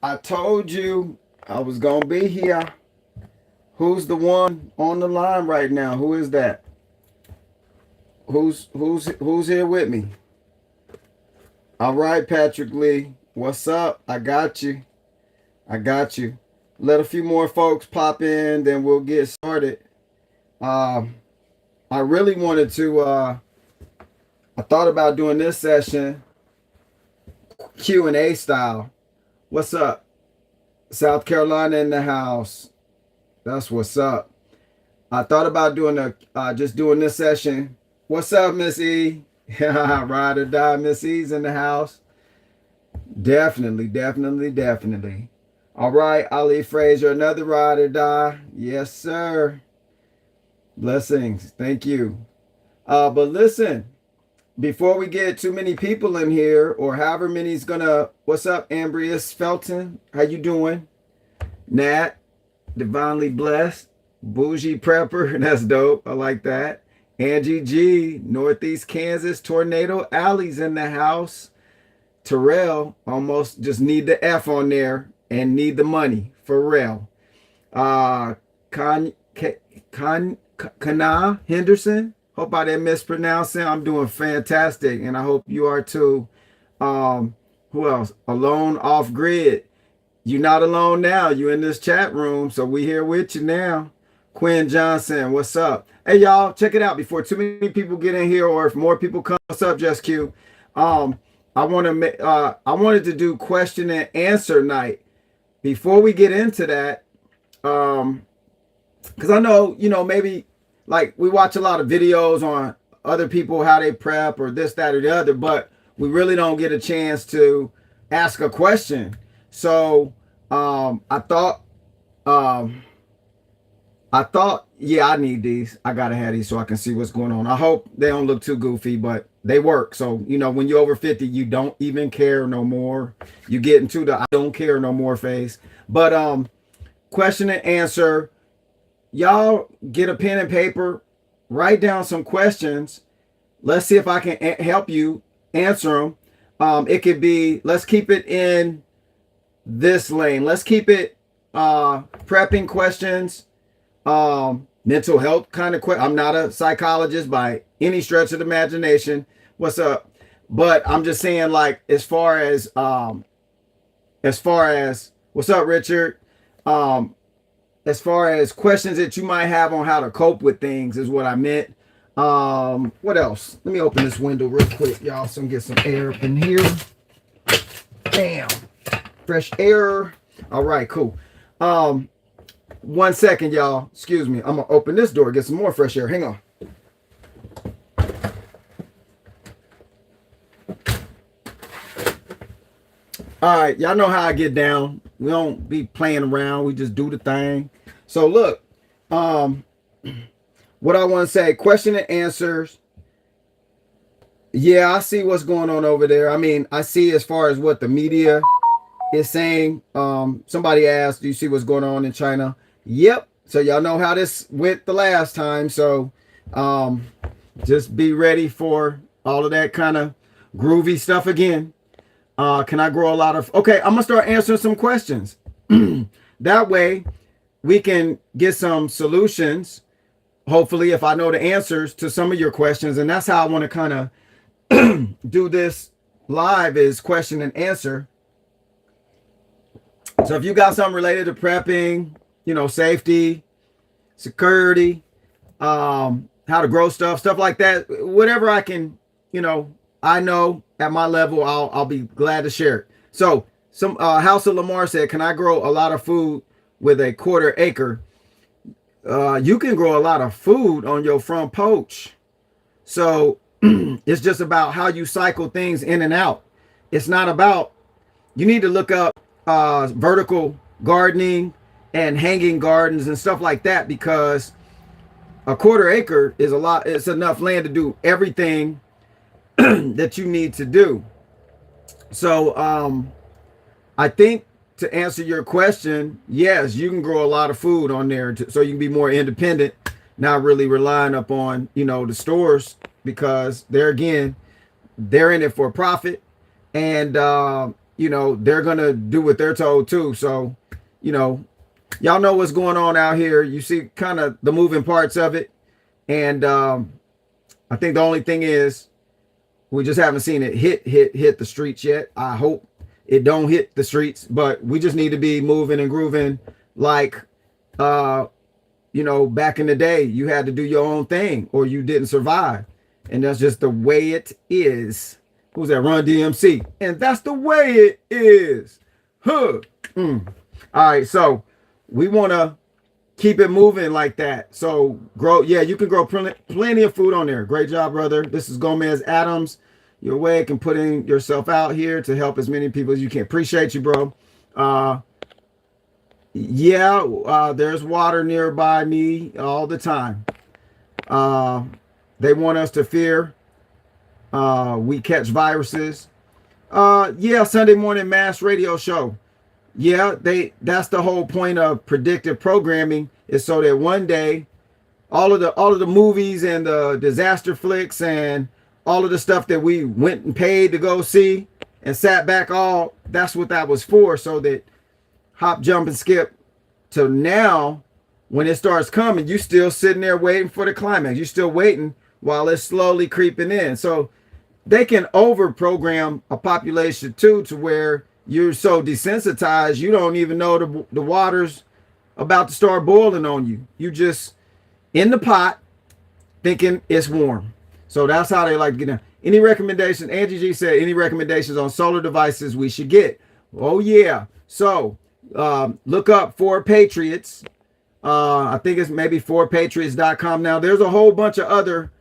I told you I was gonna be here. Who's the one on the line right now? Who is that? Who's here with me? All right, Patrick Lee. What's up? I got you. I got you. Let a few more folks pop in, then we'll get started. Um, I really wanted to. I thought about doing this session Q&A style. What's up? South Carolina in the house. That's what's up. I thought about doing just doing this session. What's up, Miss E? Ride or die, Miss E's in the house. Definitely, definitely, definitely. All right, Ali Frazier, another ride or die. Yes, sir. Blessings. Thank you. But listen, before we get too many people in here, or however many's gonna. What's up, Ambrius Felton? How you doing? Nat, divinely blessed. Bougie prepper. That's dope. I like that. Angie G, Northeast Kansas, Tornado Alley's in the house. Terrell, almost just need the F on there and need the money for real. Kana Henderson, hope I didn't mispronounce it. I'm doing fantastic, and I hope you are too. Who else? Alone off grid. You're not alone now. You in this chat room, so we here with you now. Quinn Johnson, what's up? Hey y'all, check it out before too many people get in here, or if more people come. What's up, Just Q? I wanted to do question and answer night. Before we get into that, because I know, maybe like we watch a lot of videos on other people, how they prep or this, that, or the other, but we really don't get a chance to ask a question. So I thought, yeah, I need these. I gotta have these so I can see what's going on. I hope they don't look too goofy, but they work. So, when you're over 50, you don't even care no more. You get into the I don't care no more phase. But question and answer. Y'all get a pen and paper, write down some questions. Let's see if I can help you answer them. It could be, let's keep it in this lane. Let's keep it prepping questions. Mental health kind of I'm not a psychologist by any stretch of the imagination. What's up? But I'm just saying, like, as far as what's up, Richard? As far as questions that you might have on how to cope with things is what I meant. What else? Let me open this window real quick, y'all, so I can get some air up in here. Bam. Fresh air. All right, cool. 1 second, y'all. Excuse me. I'm going to open this door, get some more fresh air. Hang on. All right. Y'all know how I get down. We don't be playing around. We just do the thing. So, look. What I want to say, question and answers. Yeah, I see what's going on over there. I mean, I see as far as what the media is saying. Somebody asked, do you see what's going on in China? Yep. So y'all know how this went the last time. So just be ready for all of that kind of groovy stuff again. Can I grow a lot of... Okay, I'm going to start answering some questions. That way we can get some solutions. Hopefully, if I know the answers to some of your questions. And that's how I want to kind of do this live, is question and answer. So if you got something related to prepping, safety, security, how to grow stuff like that, whatever I can, I know at my level, I'll be glad to share it. So some House of Lamar said, can I grow a lot of food with a 1/4 acre? You can grow a lot of food on your front porch. So it's just about how you cycle things in and out. It's not about, you need to look up vertical gardening and hanging gardens and stuff like that, because a 1/4 acre is a lot. It's enough land to do everything that you need to do. So I think to answer your question, yes, you can grow a lot of food on there so you can be more independent, not really relying upon the stores, because they're in it for profit. And they're gonna do what they're told too. So, you know, y'all know what's going on out here. You see kind of the moving parts of it. And I think the only thing is we just haven't seen it hit the streets yet. I hope it don't hit the streets, but we just need to be moving and grooving like back in the day, you had to do your own thing or you didn't survive. And that's just the way it is. Who's that? Run DMC. And that's the way it is. Huh. All right. So we want to keep it moving like that. So grow. Yeah, you can grow plenty of food on there. Great job, brother. This is Gomez Adams. You're awake and putting yourself out here to help as many people as you can. Appreciate you, bro. There's water nearby me all the time. They want us to fear we catch viruses. Sunday morning mass radio show. Yeah, that's the whole point of predictive programming, is so that one day all of the movies and the disaster flicks and all of the stuff that we went and paid to go see and sat back, that's what that was for, so that hop, jump, and skip to now, when it starts coming, you still sitting there waiting for the climax. You're still waiting while it's slowly creeping in. So they can over program a population too, to where you're so desensitized you don't even know the water's about to start boiling on you. You just in the pot thinking it's warm. So that's how they like to get down. Any recommendations? Angie G said, any recommendations on solar devices we should get? Oh yeah. So look up 4 Patriots. I think it's maybe 4patriots.com. Now there's a whole bunch of other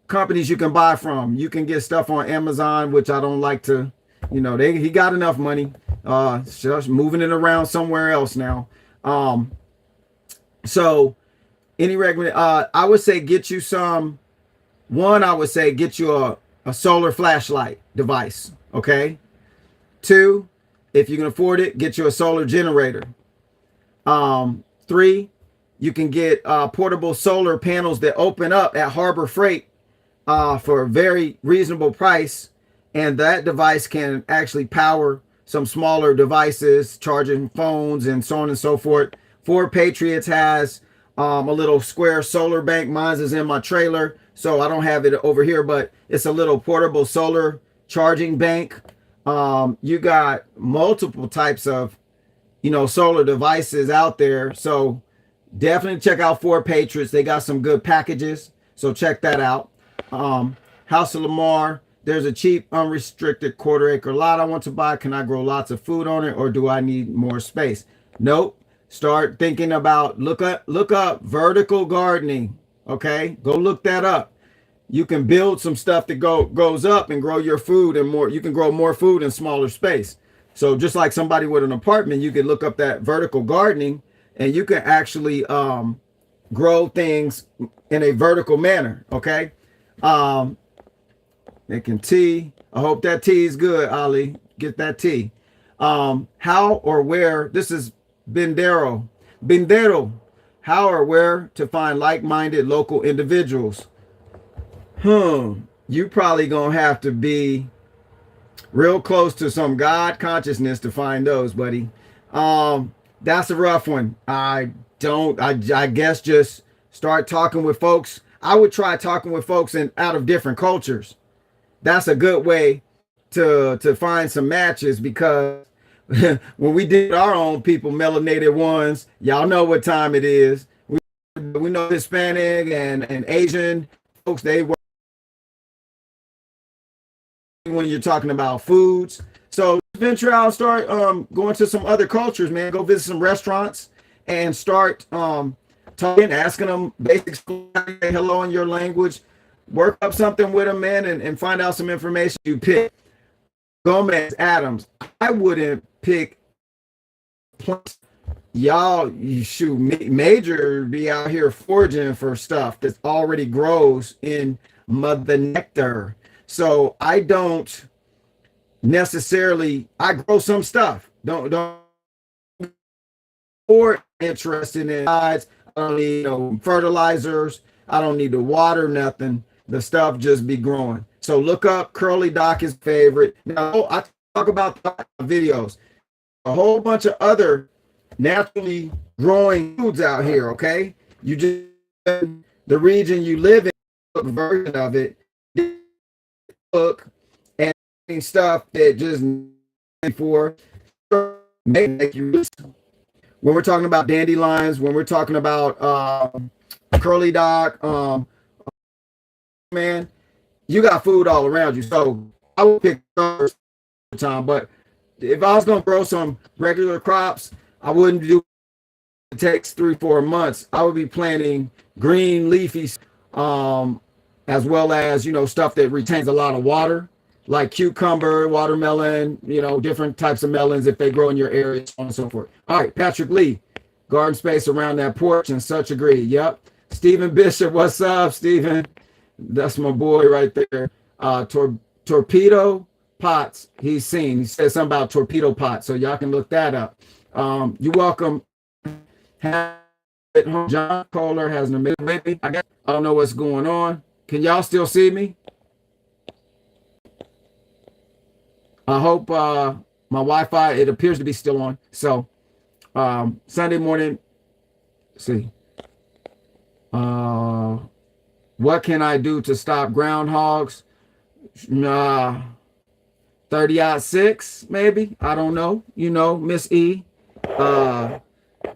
companies you can buy from. You can get stuff on Amazon, which I don't like to, he got enough money. Just moving it around somewhere else now. So any recommend, I would say get you get you a solar flashlight device. Okay. 2, if you can afford it, get you a solar generator. 3, you can get portable solar panels that open up at Harbor Freight for a very reasonable price. And that device can actually power some smaller devices, charging phones and so on and so forth. 4 Patriots has a little square solar bank. Mine is in my trailer, so I don't have it over here, but it's a little portable solar charging bank. You got multiple types of, solar devices out there. So definitely check out 4 Patriots. They got some good packages. So check that out. House of Lamar, there's a cheap, unrestricted 1/4 acre lot I want to buy. Can I grow lots of food on it, or do I need more space? Nope. Start thinking about, look up vertical gardening. Okay. Go look that up. You can build some stuff that goes up and grow your food and more. You can grow more food in smaller space. So just like somebody with an apartment, you can look up that vertical gardening, and you can actually grow things in a vertical manner. Okay. Making tea. I hope that tea is good, Ali. Get that tea. How or where, this is Bendero. How or where to find like-minded local individuals? You probably gonna have to be real close to some God consciousness to find those, buddy. That's a rough one. I guess just start talking with folks. I would try talking with folks out of different cultures. That's a good way to find some matches, because when we did our own people, melanated ones, y'all know what time it is. We know Hispanic and Asian folks, they work when you're talking about foods. So venture out and start going to some other cultures, man. Go visit some restaurants and start talking, asking them basic hello in your language. Work up something with them, man, and find out some information. You pick Gomez Adams. I wouldn't pick plants. Y'all, you shoot, Major be out here foraging for stuff that already grows in Mother Nectar. So I don't necessarily, I grow some stuff. Don't or interested in sides. I don't need fertilizers. I don't need to water nothing. The stuff just be growing. So look up Curly Doc is favorite. Now I talk about the videos. A whole bunch of other naturally growing foods out here, okay? You just, the region you live in, version of it, look, and stuff that just for make you, when we're talking about dandelions, when we're talking about curly dock, man, you got food all around you. So I would pick time, but if I was gonna grow some regular crops, I wouldn't do it takes 3-4 months. I would be planting green leafy, as well as, you know, stuff that retains a lot of water, like cucumber, watermelon, you know, different types of melons if they grow in your area, so on and so forth. All right, Patrick Lee, garden space around that porch and such agree. Yep. Stephen Bishop, what's up, Stephen? That's my boy right there. Torpedo pots, he's seen. He said something about torpedo pots, so y'all can look that up. You're welcome. John Kohler has an amazing baby. I don't know what's going on. Can y'all still see me? I hope my Wi-Fi, it appears to be still on. So Sunday morning, let's see. What can I do to stop groundhogs? 30-6, maybe. I don't know. You know, Miss E.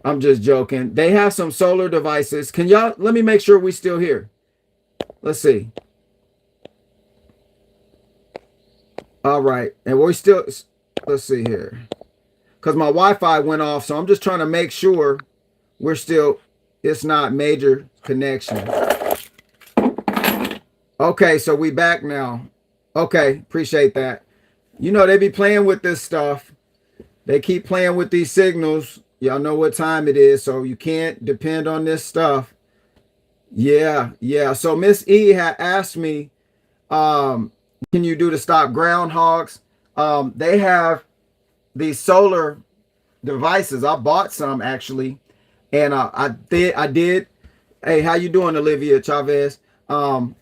I'm just joking. They have some solar devices. Can y'all, let me make sure we still here. Let's see. All right. And we're still, let's see here. Because my Wi-Fi went off, so I'm just trying to make sure we're still, it's not major connection. Okay, so we back now. Okay, appreciate that. You know, they be playing with this stuff. They keep playing with these signals. Y'all know what time it is, so you can't depend on this stuff. Yeah. So Miss E had asked me, can you do to stop groundhogs? They have these solar devices. I bought some actually, and I did. Hey, how you doing, Olivia Chavez? Hold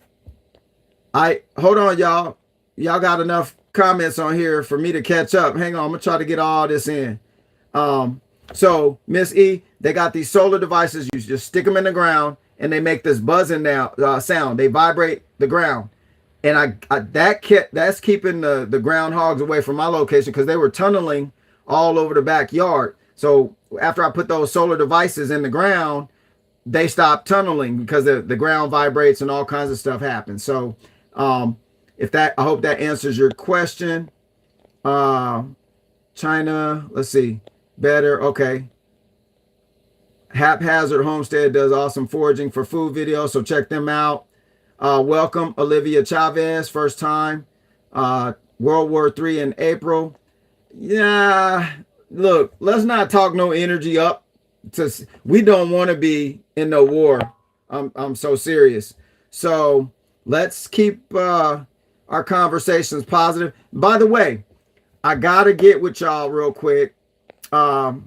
on, y'all. Y'all got enough comments on here for me to catch up. Hang on, I'm gonna try to get all this in. So Miss E, they got these solar devices. You just stick them in the ground, and they make this buzzing now sound. They vibrate the ground, and that's keeping the groundhogs away from my location because they were tunneling all over the backyard. So after I put those solar devices in the ground, they stopped tunneling because the ground vibrates and all kinds of stuff happens. So I hope that answers your question. China, let's see. Better, okay. Haphazard Homestead does awesome foraging for food videos, so check them out. Welcome, Olivia Chavez, first time. World War III in April. Yeah, look, let's not talk no energy up. We don't want to be in no war. I'm so serious. So let's keep our conversations positive. By the way, I gotta get with y'all real quick. How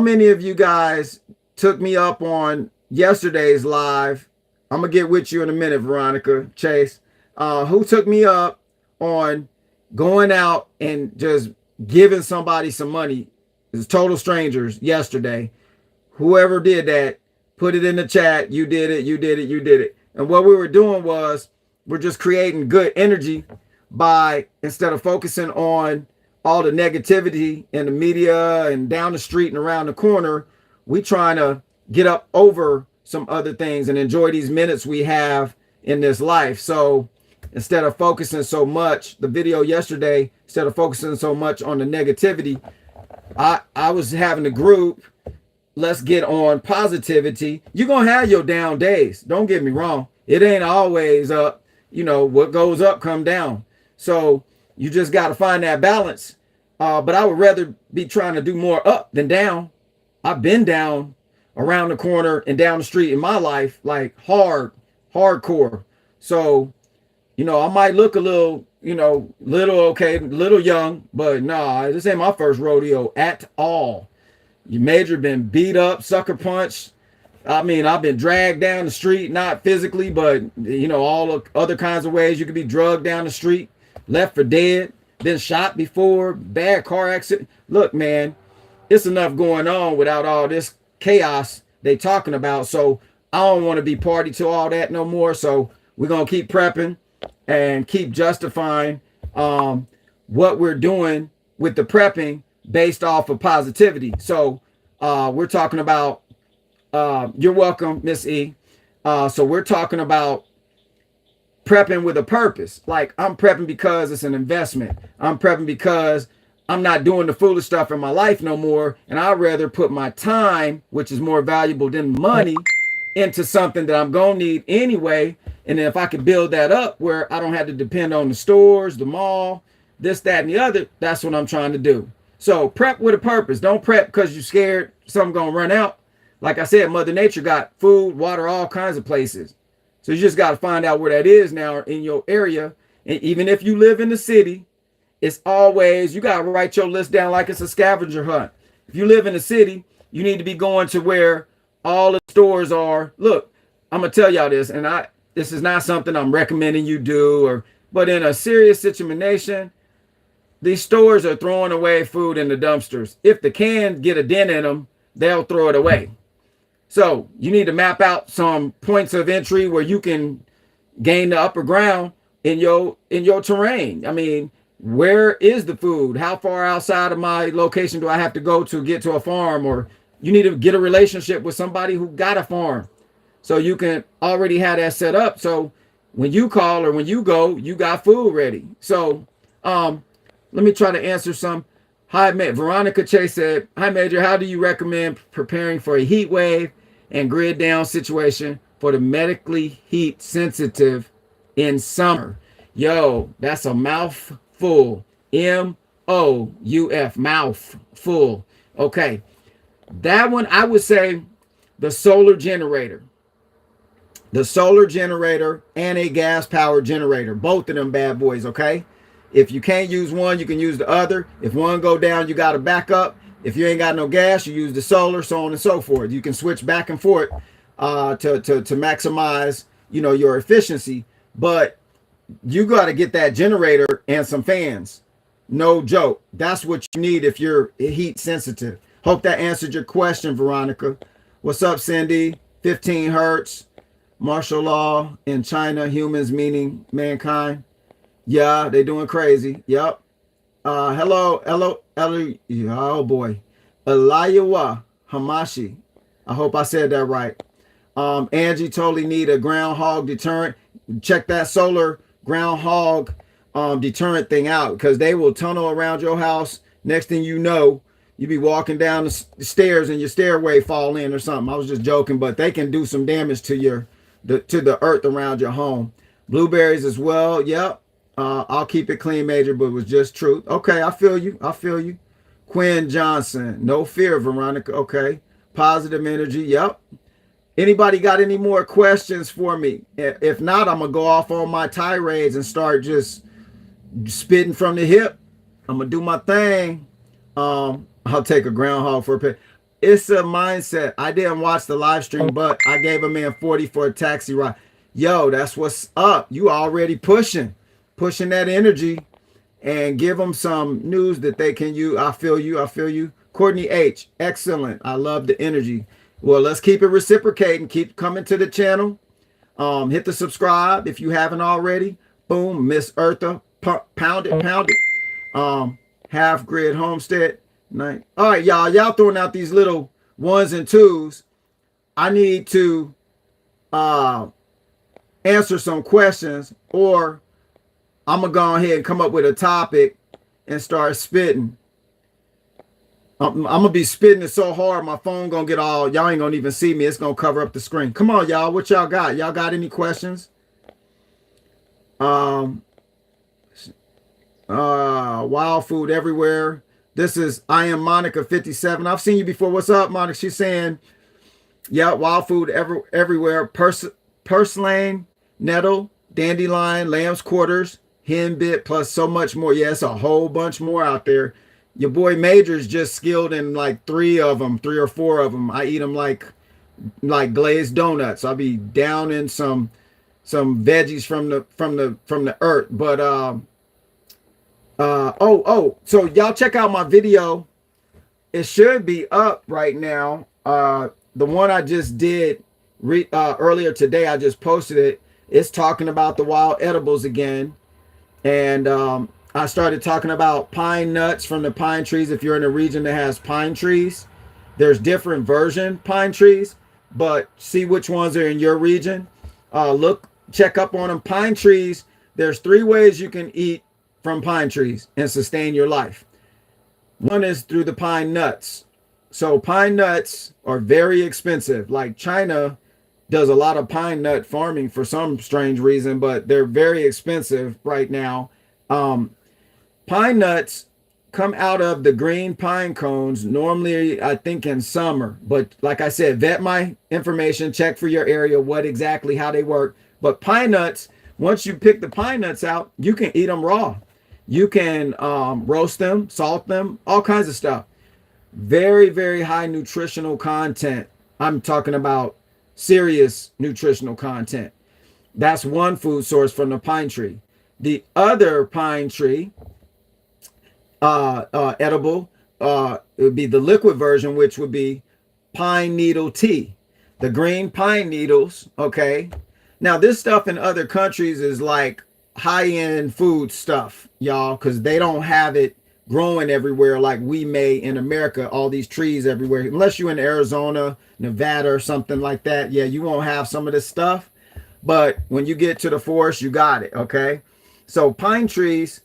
many of you guys took me up on yesterday's live? I'm gonna get with you in a minute, Veronica Chase. Who took me up on going out and just giving somebody some money? It's total strangers yesterday. Whoever did that, put it in the chat. You did it, you did it, you did it. And what we were doing was we're just creating good energy by, instead of focusing on all the negativity in the media and down the street and around the corner, we trying to get up over some other things and enjoy these minutes we have in this life. So instead of focusing so much, the video yesterday, instead of focusing so much on the negativity, I was having a group, let's get on positivity. You're going to have your down days. Don't get me wrong. It ain't always up. You know, what goes up come down. So you just got to find that balance. But I would rather be trying to do more up than down. I've been down around the corner and down the street in my life, like hardcore. So, you know, I might look a little, okay, little young, but nah, this ain't my first rodeo at all. You major been beat up, sucker punched. I mean, I've been dragged down the street, not physically, but, all the other kinds of ways you could be drugged down the street, left for dead. been shot before, bad car accident. Look, man, it's enough going on without all this chaos they talking about. So I don't want to be party to all that no more. So we're gonna keep prepping and keep justifying what we're doing with the prepping based off of positivity. So we're talking about you're welcome, Miss E. So we're talking about prepping with a purpose. Like, I'm prepping because it's an investment. I'm prepping because I'm not doing the foolish stuff in my life no more. And I'd rather put my time, which is more valuable than money, into something that I'm going to need anyway. And then if I could build that up where I don't have to depend on the stores, the mall, this, that, and the other, that's what I'm trying to do. So prep with a purpose. Don't prep because you're scared something's going to run out. Like I said, Mother Nature got food, water, all kinds of places. So you just got to find out where that is now in your area. And even if you live in the city, it's always, you got to write your list down like it's a scavenger hunt. If you live in the city, you need to be going to where all the stores are. Look, I'm going to tell y'all this, and this is not something I'm recommending you do, but in a serious situation, these stores are throwing away food in the dumpsters. If the can get a dent in them, they'll throw it away. So you need to map out some points of entry where you can gain the upper ground in your terrain. I mean, where is the food? How far outside of my location do I have to go to get to a farm? Or you need to get a relationship with somebody who got a farm, so you can already have that set up. So when you call or when you go, you got food ready. So let me try to answer some. Hi, Veronica Chase said, hi, Major, how do you recommend preparing for a heat wave and grid down situation for the medically heat sensitive in summer? Yo, that's a mouthful. MOUF, mouthful. Okay. That one, I would say the solar generator. The solar generator and a gas powered generator. Both of them bad boys, okay? If you can't use one, you can use the other. If one go down, you got a backup. If you ain't got no gas, you use the solar, so on and so forth. You can switch back and forth to maximize, your efficiency. But you got to get that generator and some fans. No joke. That's what you need if you're heat sensitive. Hope that answered your question, Veronica. What's up, Cindy? 15 hertz. Martial law in China, humans meaning mankind. Yeah, they doing crazy. Yep. Hello, oh boy. Eliyawa Hamashi. I hope I said that right. Angie totally need a groundhog deterrent. Check that solar groundhog deterrent thing out, because they will tunnel around your house. Next thing you know, you be walking down the stairs and your stairway fall in or something. I was just joking, but they can do some damage to the earth around your home. Blueberries as well. Yep. I'll keep it clean, Major, but it was just truth. Okay, I feel you. Quinn Johnson. No fear, Veronica. Okay. Positive energy. Yep. Anybody got any more questions for me? If not, I'm going to go off on my tirades and start just spitting from the hip. I'm going to do my thing. I'll take a groundhog for a pet. It's a mindset. I didn't watch the live stream, but I gave a man 40 for a taxi ride. Yo, that's what's up. You already pushing that energy, and give them some news that they can use. I feel you. Courtney H, excellent. I love the energy. Well, let's keep it reciprocating. Keep coming to the channel. Hit the subscribe if you haven't already. Boom, Miss Eartha, pound it. Half grid homestead. Nice. All right, y'all throwing out these little ones and twos. I need to answer some questions, or I'm going to go ahead and come up with a topic and start spitting. I'm going to be spitting it so hard, my phone going to get all, y'all ain't going to even see me. It's going to cover up the screen. Come on, y'all. What y'all got? Y'all got any questions? Wild food everywhere. This is, I am Monica 57. I've seen you before. What's up, Monica? She's saying, yeah, wild food everywhere. Purslane, nettle, dandelion, lamb's quarters, henbit, plus so much more. Yeah, it's a whole bunch more out there. Your boy Major's just skilled in like 3 or 4 of them. I eat them like glazed donuts. I'll be down in some veggies from the earth. But So y'all check out my video. It should be up right now. The one I just did earlier today, I just posted it. It's talking about the wild edibles again. And I started talking about pine nuts from the pine trees. If you're in a region that has pine trees, there's different version pine trees, but see which ones are in your region. Check up on them. Pine trees, there's 3 ways you can eat from pine trees and sustain your life. One is through the pine nuts. So pine nuts are very expensive. Like China does a lot of pine nut farming for some strange reason, but they're very expensive right now. Pine nuts come out of the green pine cones normally, I think, in summer. But like I said, vet my information, check for your area, what exactly how they work. But pine nuts, once you pick the pine nuts out, you can eat them raw. You can roast them, salt them, all kinds of stuff. Very, very high nutritional content. I'm talking about serious nutritional content. That's one food source from the pine tree. The other pine tree, edible, it would be the liquid version, which would be pine needle tea. The green pine needles, okay? Now, this stuff in other countries is like high-end food stuff, y'all, because they don't have it growing everywhere like we may in America, all these trees everywhere. Unless you're in Arizona, Nevada, or something like that, yeah, you won't have some of this stuff. But when you get to the forest, you got it, okay? So pine trees,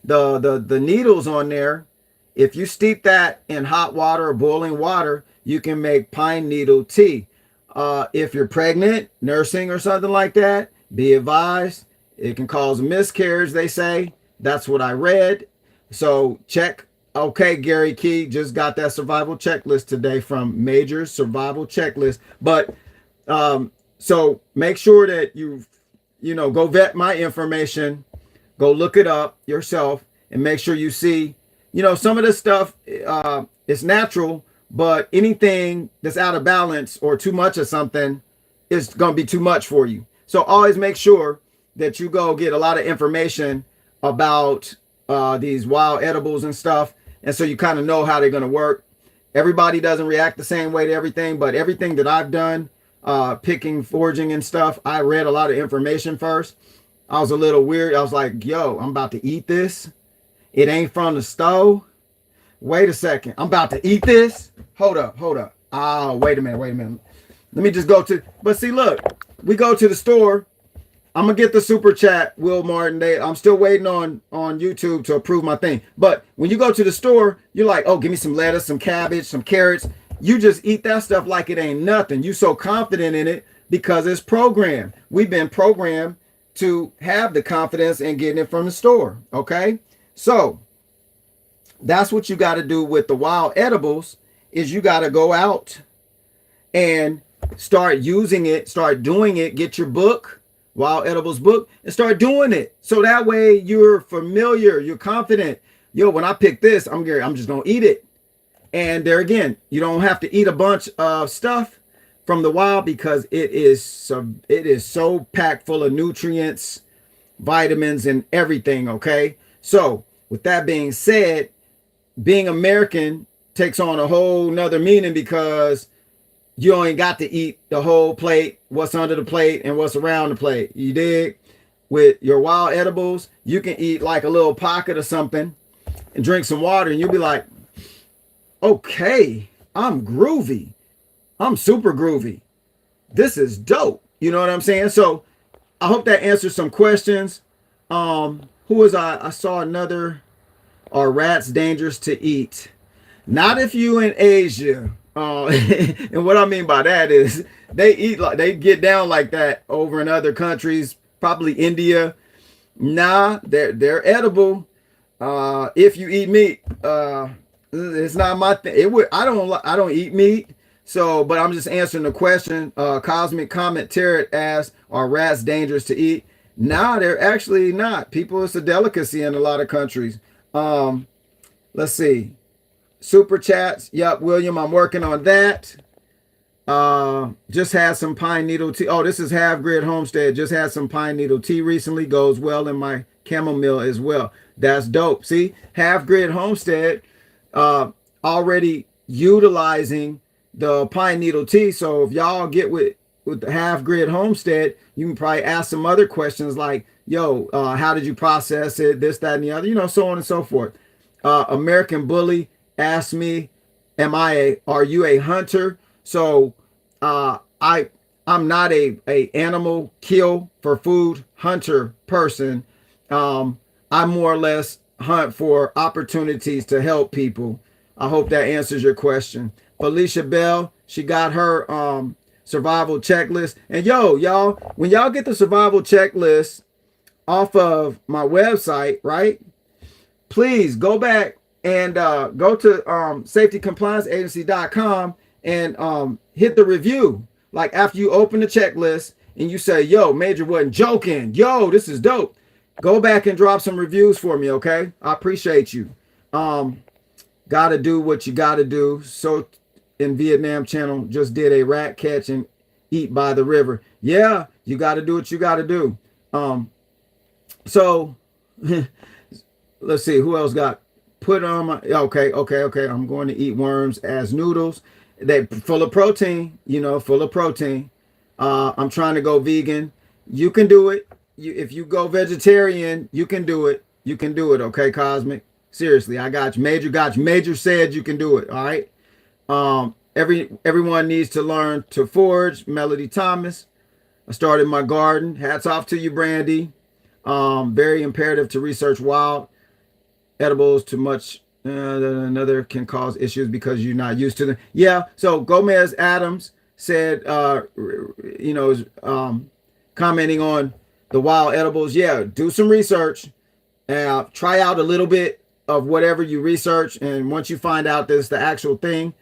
the needles on there, if you steep that in hot water or boiling water, you can make pine needle tea. If you're pregnant, nursing, or something like that, be advised. It can cause a miscarriage, they say. That's what I read. So check. Okay, Gary Key just got that survival checklist today from Major Survival Checklist. But so make sure that you go vet my information, go look it up yourself, and make sure you see, some of this stuff is natural, but anything that's out of balance or too much of something is going to be too much for you. So always make sure that you go get a lot of information about these wild edibles and stuff. And so you kind of know how they're going to work. Everybody doesn't react the same way to everything, but everything that I've done, picking, foraging and stuff, I read a lot of information first. I was a little weird. I was like, yo, I'm about to eat this. It ain't from the stove. Wait a second. I'm about to eat this. Hold up. Oh, wait a minute. Let me just go to, but see, look, we go to the store. I'm gonna get the super chat, Will Martin. I'm still waiting on YouTube to approve my thing. But when you go to the store, you're like, oh, give me some lettuce, some cabbage, some carrots. You just eat that stuff like it ain't nothing. You so confident in it because it's programmed. We've been programmed to have the confidence in getting it from the store. Okay, so that's what you got to do with the wild edibles. Is you got to go out and start using it, start doing it. Get your book. Wild Edibles book, and start doing it. So that way you're familiar, you're confident. Yo, when I pick this, I'm just gonna eat it. And there again, you don't have to eat a bunch of stuff from the wild because it is so packed full of nutrients, vitamins, and everything. Okay. So with that being said, being American takes on a whole nother meaning because you ain't got to eat the whole plate, what's under the plate and what's around the plate. You dig? With your wild edibles, you can eat like a little pocket or something and drink some water and you'll be like, okay, I'm groovy. I'm super groovy. This is dope. You know what I'm saying? So I hope that answers some questions. Who was I saw another, are rats dangerous to eat? Not if you in Asia. And what I mean by that is they get down like that over in other countries, probably India. Nah, they're edible. If you eat meat, it's not my thing. I don't eat meat. So, but I'm just answering the question. Cosmic Comment Tarot asks, are rats dangerous to eat? Nah, they're actually not. People, it's a delicacy in a lot of countries. Let's see. Super chats. Yep, William, I'm working on that. Just had some pine needle tea. Oh, this is Half Grid Homestead. Just had some pine needle tea recently. Goes well in my chamomile as well. That's dope. See, Half Grid Homestead already utilizing the pine needle tea. So if y'all get with the Half Grid Homestead, you can probably ask some other questions like, yo, how did you process it? This, that, and the other, so on and so forth. American Bully asked me, are you a hunter? So I'm not a animal kill for food hunter person. I more or less hunt for opportunities to help people. I hope that answers your question. Felicia Bell, she got her survival checklist. And y'all, when y'all get the survival checklist off of my website, right? Please go back and go to safetycomplianceagency.com and hit the review. Like after you open the checklist and you say, yo, Major wasn't joking. Yo, this is dope. Go back and drop some reviews for me, okay? I appreciate you. Gotta do what you gotta do. So in Vietnam channel just did a rat catch and eat by the river. Yeah, you gotta do what you gotta do. So let's see who else got put on my okay. I'm going to eat worms as noodles. They full of protein, full of protein. I'm trying to go vegan. You can do it. If you go vegetarian, you can do it. You can do it, okay, Cosmic? Seriously, I got you. Major got you. Major said you can do it, all right? Everyone needs to learn to forage. Melody Thomas. I started my garden. Hats off to you, Brandy. Very imperative to research wild edibles. Too much another can cause issues because you're not used to them. Yeah, so Gomez Adams said, commenting on the wild edibles. Yeah, do some research. Try out a little bit of whatever you research. And once you find out that it's the actual thing,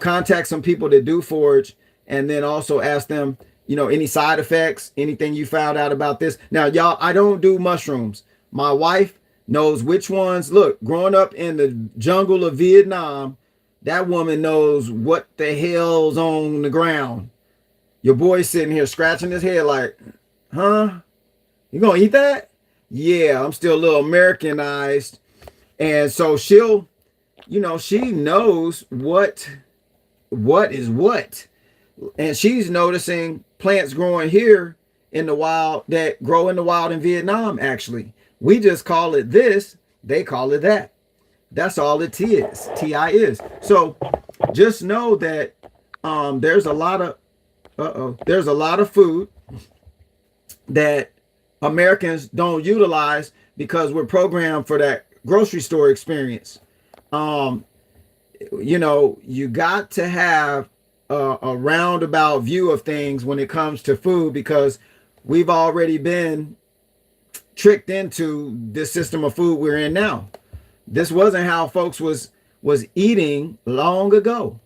contact some people that do forage and then also ask them, any side effects, anything you found out about this. Now, y'all, I don't do mushrooms. My wife knows which ones. Look, growing up in the jungle of Vietnam, that woman knows what the hell's on the ground. Your boy's sitting here scratching his head like, huh? You gonna eat that? Yeah, I'm still a little Americanized. And so she'll, she knows what is what. And she's noticing plants growing here in the wild that grow in the wild in Vietnam, actually. We just call it this, they call it that. That's all it is. TI is. So just know that there's a lot of food that Americans don't utilize because we're programmed for that grocery store experience. You got to have a roundabout view of things when it comes to food because we've already been tricked into this system of food we're in now. This wasn't how folks was eating long ago.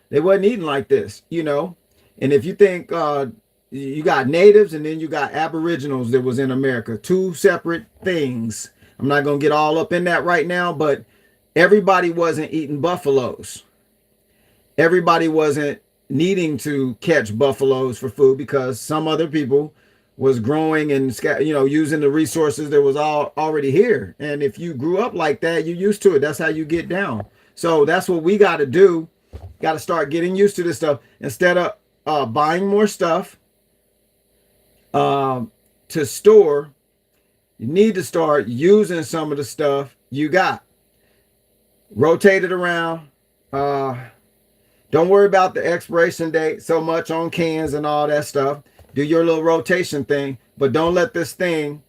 They wasn't eating like this, And if you think you got natives and then you got aboriginals that was in America, two separate things. I'm not going to get all up in that right now, but everybody wasn't eating buffaloes. Everybody wasn't needing to catch buffaloes for food because some other people was growing and using the resources that was already here. And if you grew up like that, you're used to it. That's how you get down. So that's what we got to do. Got to start getting used to this stuff instead of buying more stuff to store. You need to start using some of the stuff you got. Rotate it around. Don't worry about the expiration date so much on cans and all that stuff. Do your little rotation thing, but don't let this thing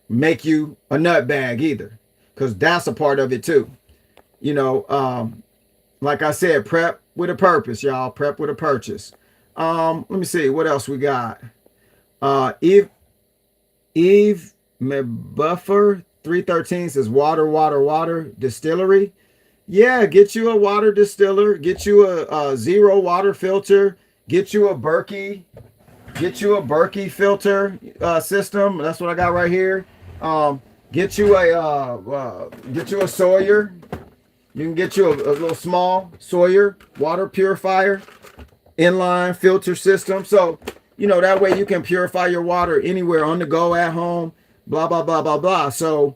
make you a nut bag either, because that's a part of it too. Like I said, prep with a purpose, y'all. Prep with a purchase. Let me see what else we got. Eve Buffer 313 says water distillery. Yeah, get you a water distiller, get you a zero water filter, get you a Berkey filter system. That's what I got right here. Get you a Sawyer. You can get you a little small Sawyer water purifier, inline filter system. So, that way you can purify your water anywhere, on the go, at home, blah, blah, blah, blah, blah. So,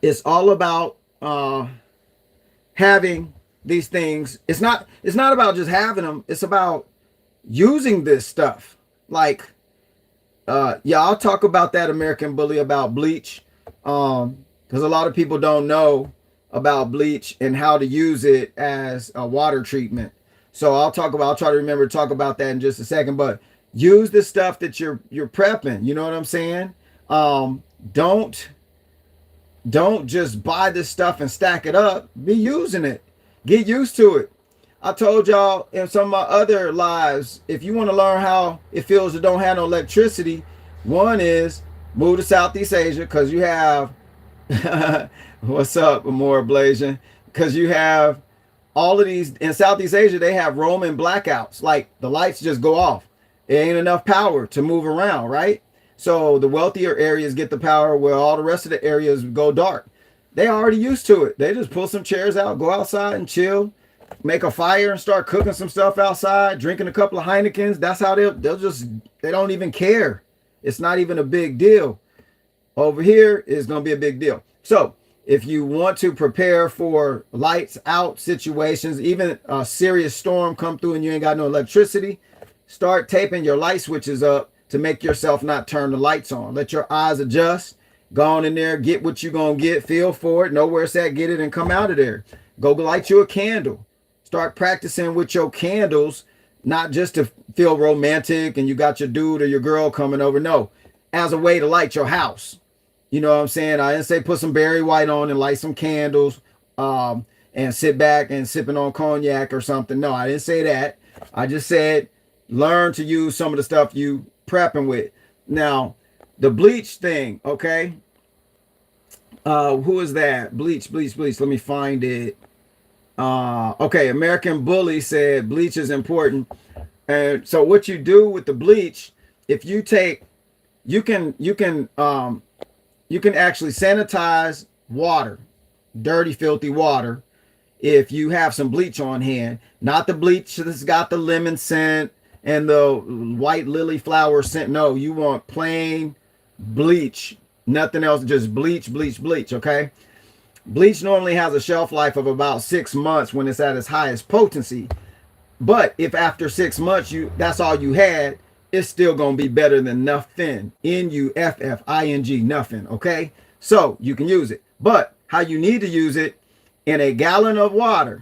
it's all about having these things. It's not about just having them. It's about using this stuff. Like, I'll talk about that American Bully, about bleach. Because a lot of people don't know about bleach and how to use it as a water treatment. So I'll try to remember to talk about that in just a second. But use the stuff that you're prepping. You know what I'm saying? Don't just buy this stuff and stack it up. Be using it. Get used to it. I told y'all in some of my other lives, if you want to learn how it feels to don't have no electricity, one is move to Southeast Asia, because you have what's up, more ablation, because you have all of these in Southeast Asia. They have roaming blackouts, like the lights just go off. It ain't enough power to move around, right? So the wealthier areas get the power, where all the rest of the areas go dark. They already used to it. They just pull some chairs out, go outside and chill, make a fire and start cooking some stuff outside, drinking a couple of Heinekens. That's how they don't even care. It's not even a big deal. Over here is going to be a big deal. So if you want to prepare for lights out situations, even a serious storm come through and you ain't got no electricity, start taping your light switches up to make yourself not turn the lights on. Let your eyes adjust. Go on in there, get what you're going to get, feel for it, know where it's at, get it, and come out of there. Go light you a candle. Start practicing with your candles, not just to feel romantic and you got your dude or your girl coming over. No, as a way to light your house. You know what I'm saying? I didn't say put some Barry White on and light some candles and sit back and sipping on cognac or something. No, I didn't say that. I just said learn to use some of the stuff you prepping with. Now, the bleach thing, okay? Who is that? Bleach. Let me find it. Okay, American Bully said bleach is important. And so what you do with the bleach, if you take, you can actually sanitize water, dirty, filthy water, if you have some bleach on hand. Not the bleach that's got the lemon scent and the white lily flower scent. No, you want plain bleach, nothing else, just bleach, okay? Bleach normally has a shelf life of about 6 months when it's at its highest potency. But if after 6 months that's all you had, it's still going to be better than nothing. Nuffing, nothing, okay? So you can use it. But how you need to use it, in a gallon of water,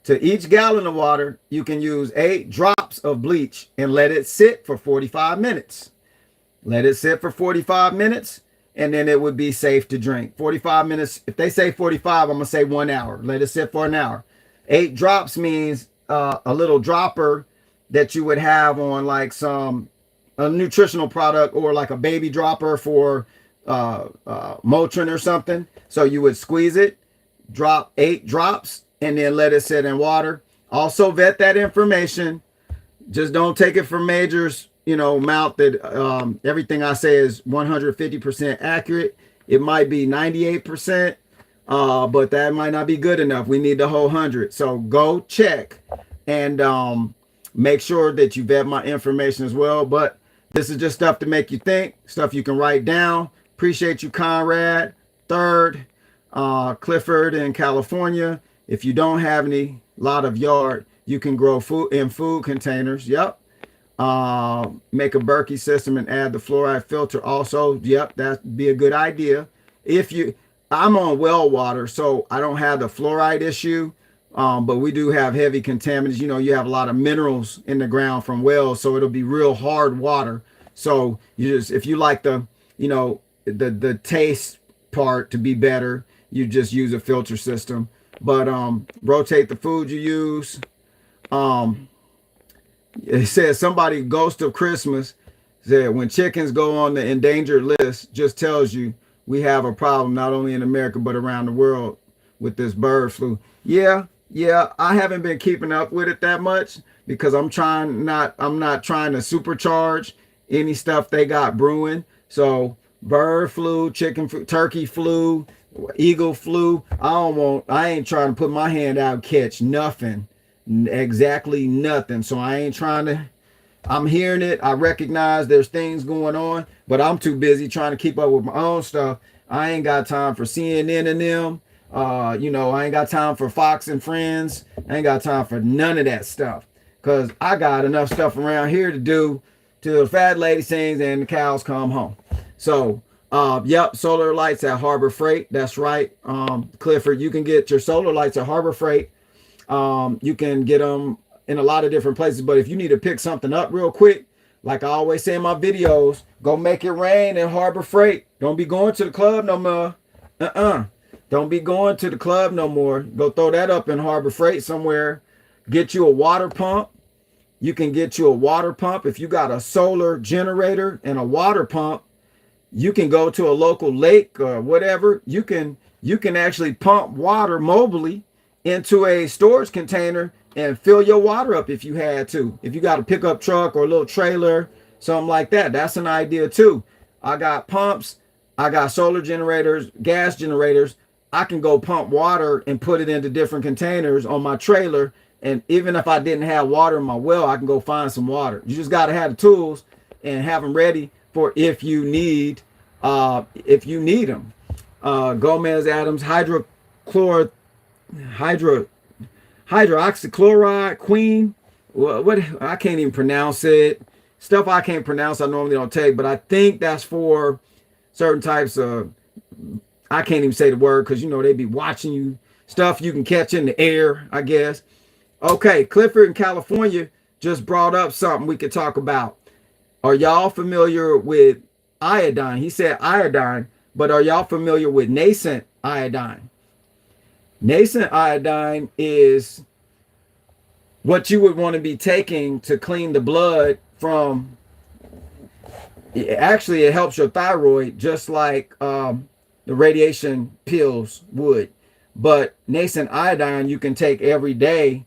to each gallon of water, you can use 8 drops of bleach and let it sit for 45 minutes. Let it sit for 45 minutes, and then it would be safe to drink. 45 minutes. If they say 45, I'm going to say 1 hour. Let it sit for an hour. 8 drops means a little dropper that you would have on like a nutritional product, or like a baby dropper for Motrin or something. So you would squeeze it, drop 8 drops, and then let it sit in water. Also vet that information. Just don't take it from Major's, mouth that everything I say is 150% accurate. It might be 98%, but that might not be good enough. We need the whole 100. So go check and make sure that you vet my information as well. But this is just stuff to make you think, stuff you can write down. Appreciate you, Conrad. Third, Clifford in California. If you don't have any lot of yard, you can grow food in food containers. Yep. Make a Berkey system and add the fluoride filter also. Yep, that'd be a good idea. I'm on well water, so I don't have the fluoride issue. But we do have heavy contaminants. You have a lot of minerals in the ground from wells, so it'll be real hard water. So if you like the taste part to be better, you just use a filter system. But rotate the food you use. It says somebody, Ghost of Christmas, said when chickens go on the endangered list, just tells you we have a problem not only in America but around the world with this bird flu. Yeah, I haven't been keeping up with it that much because I'm not trying to supercharge any stuff they got brewing. So bird flu, chicken flu, turkey flu, eagle, flu. I ain't trying to put my hand out and catch nothing. Exactly nothing. So I ain't trying to. I'm hearing it. I recognize there's things going on, but I'm too busy trying to keep up with my own stuff. I ain't got time for CNN and them. I ain't got time for Fox and Friends. I ain't got time for none of that stuff. Because I got enough stuff around here to do till the fat lady sings and the cows come home. So, yep, solar lights at Harbor Freight. That's right. Clifford, you can get your solar lights at Harbor Freight. You can get them in a lot of different places, but if you need to pick something up real quick, like I always say in my videos, go make it rain in Harbor Freight. Don't be going to the club no more. Don't be going to the club no more. Go throw that up in Harbor Freight somewhere. Get you a water pump. You can get you a water pump. If you got a solar generator and a water pump, you can go to a local lake or whatever. You can actually pump water mobily into a storage container and fill your water up if you had to. If you got a pickup truck or a little trailer, something like that, that's an idea too. I got pumps, I got solar generators, gas generators. I can go pump water and put it into different containers on my trailer. And even if I didn't have water in my well, I can go find some water. You just got to have the tools and have them ready for if you need them. Gomez Adams, hydroxychloride, queen. What I can't even pronounce it. Stuff I can't pronounce I normally don't take, but I think that's for certain types of, I can't even say the word because they be watching you. Stuff you can catch in the air, I guess. Okay, Clifford in California just brought up something we could talk about. Are y'all familiar with iodine? He said iodine, but are y'all familiar with nascent iodine? Nascent iodine is what you would want to be taking to clean the blood from. Actually, it helps your thyroid just like the radiation pills would. But nascent iodine you can take every day,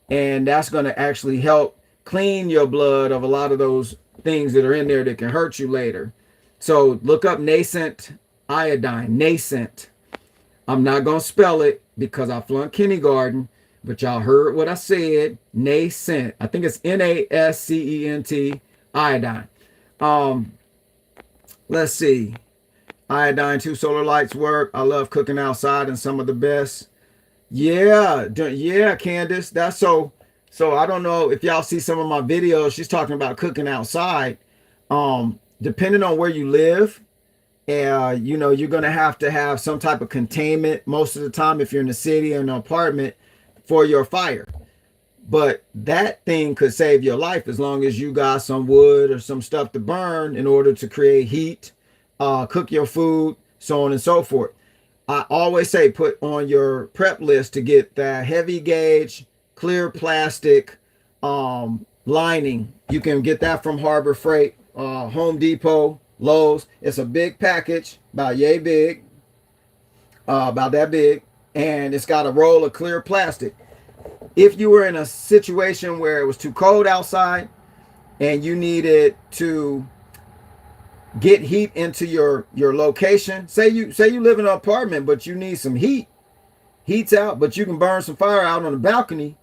and that's going to actually help clean your blood of a lot of those things that are in there that can hurt you later. So look up nascent iodine. Nascent. I'm not going to spell it because I flunked kindergarten, but y'all heard what I said. Nascent. I think it's NASCENT, iodine. Let's see. Iodine 2 solar lights work. I love cooking outside and some of the best. Yeah, Candace. That's so I don't know if y'all see some of my videos. She's talking about cooking outside. Depending on where you live, you're going to have some type of containment most of the time if you're in the city or in an apartment for your fire. But that thing could save your life as long as you got some wood or some stuff to burn in order to create heat, cook your food, so on and so forth. I always say put on your prep list to get the heavy gauge, clear plastic lining. You can get that from Harbor Freight, Home Depot, Lowe's. It's a big package, about yay big, about that big, and it's got a roll of clear plastic. If you were in a situation where it was too cold outside and you needed to get heat into your location, say you live in an apartment but you need some heat's out, but you can burn some fire out on the balcony,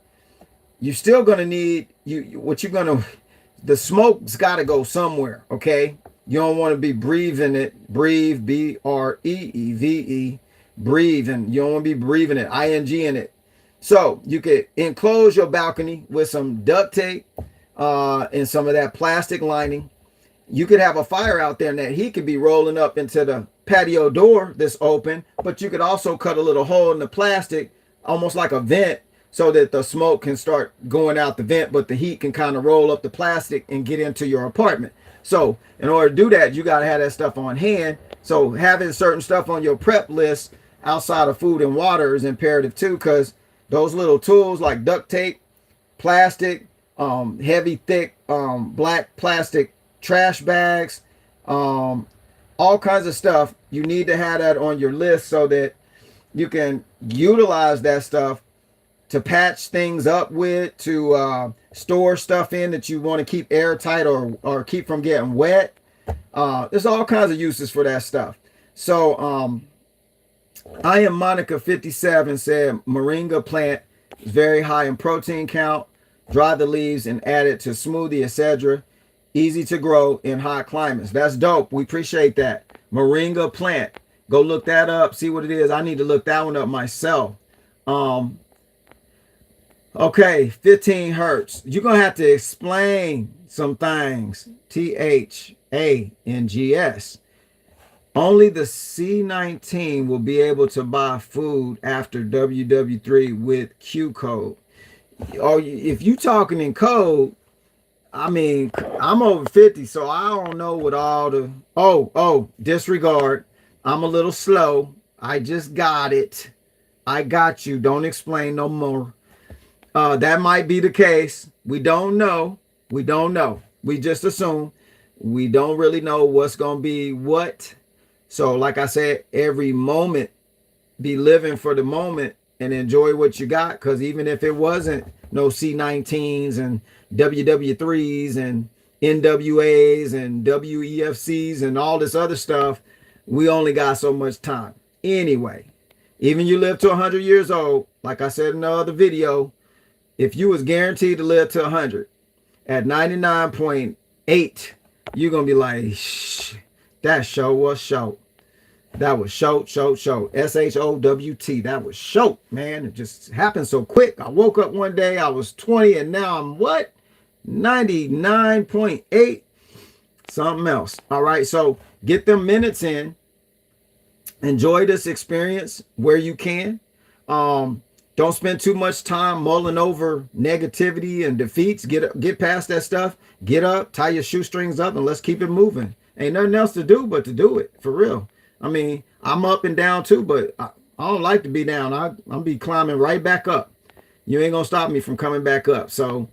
you're still going to need the smoke's got to go somewhere. Okay, you don't want to be breathing it. Breathe, BREEVE, breathe, and you don't want to be breathing it, ing in it. So you could enclose your balcony with some duct tape and some of that plastic lining. You could have a fire out there and that heat could be rolling up into the patio door that's open, but you could also cut a little hole in the plastic, almost like a vent, so that the smoke can start going out the vent, but the heat can kind of roll up the plastic and get into your apartment. So in order to do that, you got to have that stuff on hand. So having certain stuff on your prep list outside of food and water is imperative too, because those little tools like duct tape, plastic, heavy, thick, black plastic trash bags, all kinds of stuff. You need to have that on your list so that you can utilize that stuff to patch things up with, to store stuff in that you want to keep airtight or keep from getting wet. There's all kinds of uses for that stuff. So I am Monica 57 said Moringa plant is very high in protein count. Dry the leaves and add it to smoothie, etc. Easy to grow in hot climates. That's dope. We appreciate that. Moringa plant. Go look that up. See what it is. I need to look that one up myself. Um, okay, 15 hertz. You're gonna have to explain some things. THANGS. Only the C19 will be able to buy food after WW3 with Q code. Or if you talking in code, I mean, I'm over 50, so I don't know what all the disregard. I'm a little slow. I just got it. I got you. Don't explain no more. That might be the case. We don't know. We don't know. We just assume. We don't really know what's gonna be what. So, like I said, every moment, be living for the moment and enjoy what you got. Because even if it wasn't no C19s and WW3s and NWAs and WEFCs and all this other stuff, we only got so much time. Anyway, even you live to 100 years old, like I said in the other video, if you was guaranteed to live to 100, at 99.8, you're going to be like, shh. That show was show. That was show. SHOWT. That was show, man. It just happened so quick. I woke up one day, I was 20, and now I'm what? 99.8. Something else. All right. So get them minutes in. Enjoy this experience where you can. Don't spend too much time mulling over negativity and defeats. Get past that stuff. Get up, tie your shoestrings up, and let's keep it moving. Ain't nothing else to do but to do it, for real. I mean, I'm up and down too, but I don't like to be down. I'll be climbing right back up. You ain't gonna stop me from coming back up. So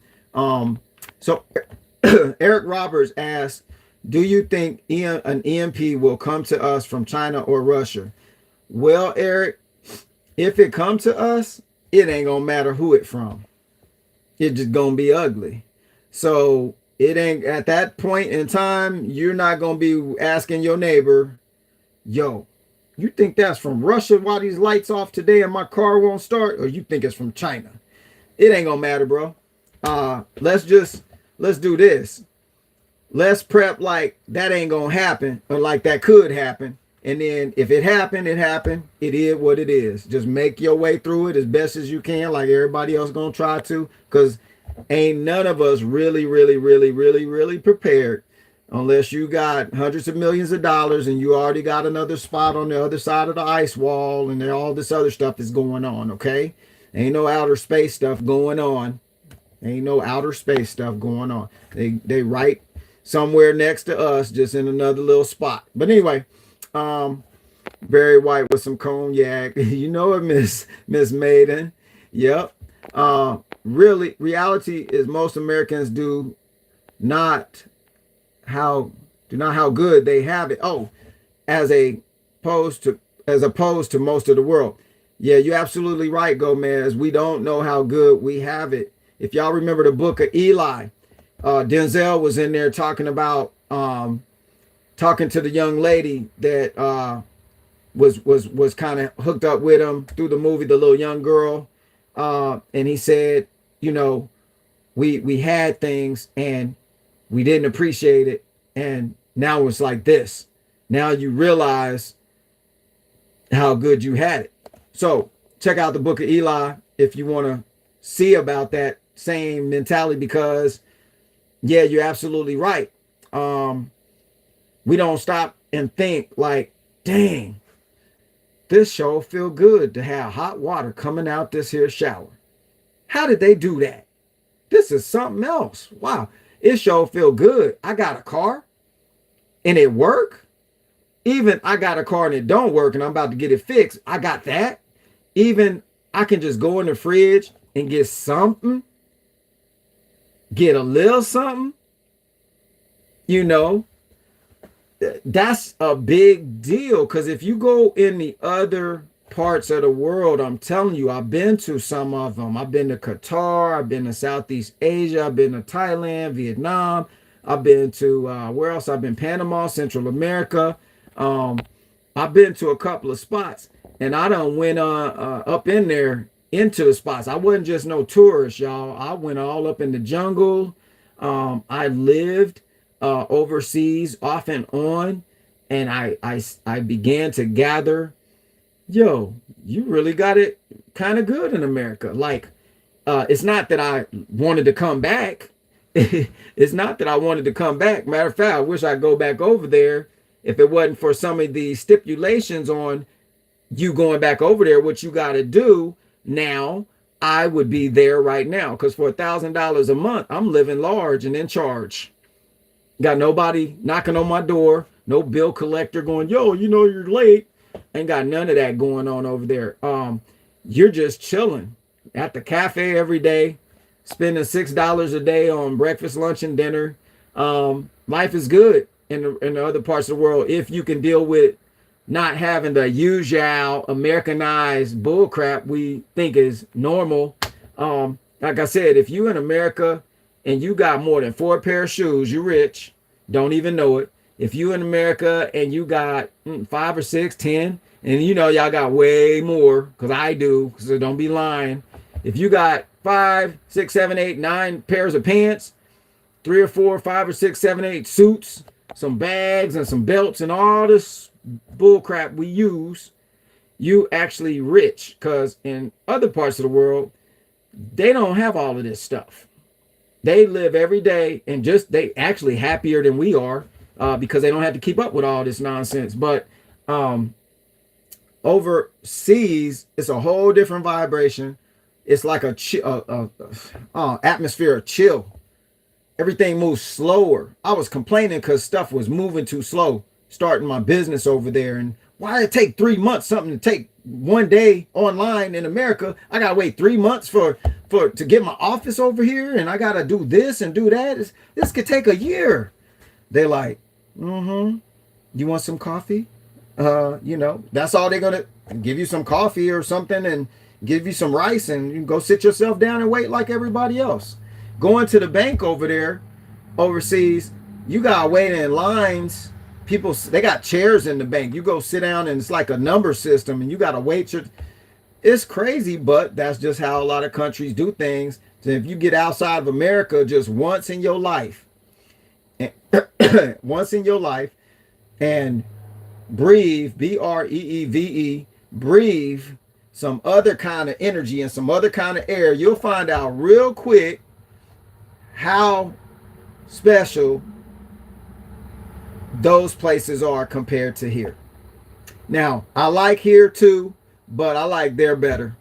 Eric Roberts asked, do you think an EMP will come to us from China or Russia? Well, Eric, if it come to us, it ain't gonna matter who it from. It just gonna be ugly. So it ain't at that point in time, you're not going to be asking your neighbor, yo, you think that's from Russia? Why these lights off today and my car won't start? Or you think it's from China? It ain't going to matter, bro. Let's do this. Let's prep like that ain't going to happen or like that could happen. And then if it happened, it happened. It is what it is. Just make your way through it as best as you can, like everybody else going to try to, because ain't none of us really prepared unless you got hundreds of millions of dollars and you already got another spot on the other side of the ice wall and all this other stuff is going on, okay? Ain't no outer space stuff going on. Ain't no outer space stuff going on. They right somewhere next to us, just in another little spot. But anyway, Barry White with some cognac. You know it, Miss Maiden. Yep. Really, reality is most Americans do not how good they have it. Oh, as opposed to most of the world. Yeah, you're absolutely right, Gomez. We don't know how good we have it. If y'all remember the book of Eli, Denzel was in there talking about talking to the young lady that was kind of hooked up with him through the movie, the little young girl. And he said, you know, we had things and we didn't appreciate it. And now it's like this. Now you realize how good you had it. So check out the book of Eli if you want to see about that same mentality, because yeah, you're absolutely right. We don't stop and think like, dang, this sure feel good to have hot water coming out this here shower. How did they do that? This is something else. Wow. It sure feel good. I got a car and it work. Even I got a car and it don't work and I'm about to get it fixed. I got that. Even I can just go in the fridge and get something. Get a little something. You know, that's a big deal, because if you go in the other parts of the world, I'm telling you, I've been to some of them. I've been to Qatar, I've been to Southeast Asia, I've been to Thailand, Vietnam, I've been to where else? I've been Panama, Central America. I've been to a couple of spots, And I done went up in there into the spots. I wasn't just no tourist, y'all. I went all up in the jungle. I lived overseas off and on, and I began to gather. Yo, you really got it kind of good in America. Like, it's not that I wanted to come back. It's not that I wanted to come back. Matter of fact, I wish I'd go back over there if it wasn't for some of the stipulations on you going back over there, what you got to do now. I would be there right now because for $1,000 a month, I'm living large and in charge. Got nobody knocking on my door, no bill collector going, yo, you know you're late. Ain't got none of that going on over there. You're just chilling at the cafe every day, spending $6 a day on breakfast, lunch, and dinner. Life is good in the other parts of the world if you can deal with not having the usual Americanized bullcrap we think is normal. Like I said, if you in America and you got more than 4 pair of shoes, you rich, don't even know it. If you in America and you got 5 or 6, 10, and you know y'all got way more, because I do, so don't be lying. If you got 5, 6, 7, 8, 9 pairs of pants, 3 or 4, 5 or 6, 7, 8 suits, some bags and some belts and all this bull crap we use, you actually rich. Because in other parts of the world, they don't have all of this stuff. They live every day and just they actually happier than we are because they don't have to keep up with all this nonsense. But overseas, it's a whole different vibration. It's like a atmosphere of chill. Everything moves slower. I was complaining because stuff was moving too slow, starting my business over there. And why did it take 3 months, something to take 1 day online in America? I gotta wait 3 months to get my office over here, and I gotta do this and do that. This could take a year. They like, you want some coffee? That's all they're gonna give you, some coffee or something, and give you some rice, and you can go sit yourself down and wait like everybody else. Going to the bank over there, overseas, you gotta wait in lines. People, they got chairs in the bank. You go sit down and it's like a number system and you gotta wait. It's crazy, but that's just how a lot of countries do things. So if you get outside of America just once in your life, and breathe, breeve, breathe some other kind of energy and some other kind of air, you'll find out real quick how special those places are compared to here. Now, I like here too, but I like there better.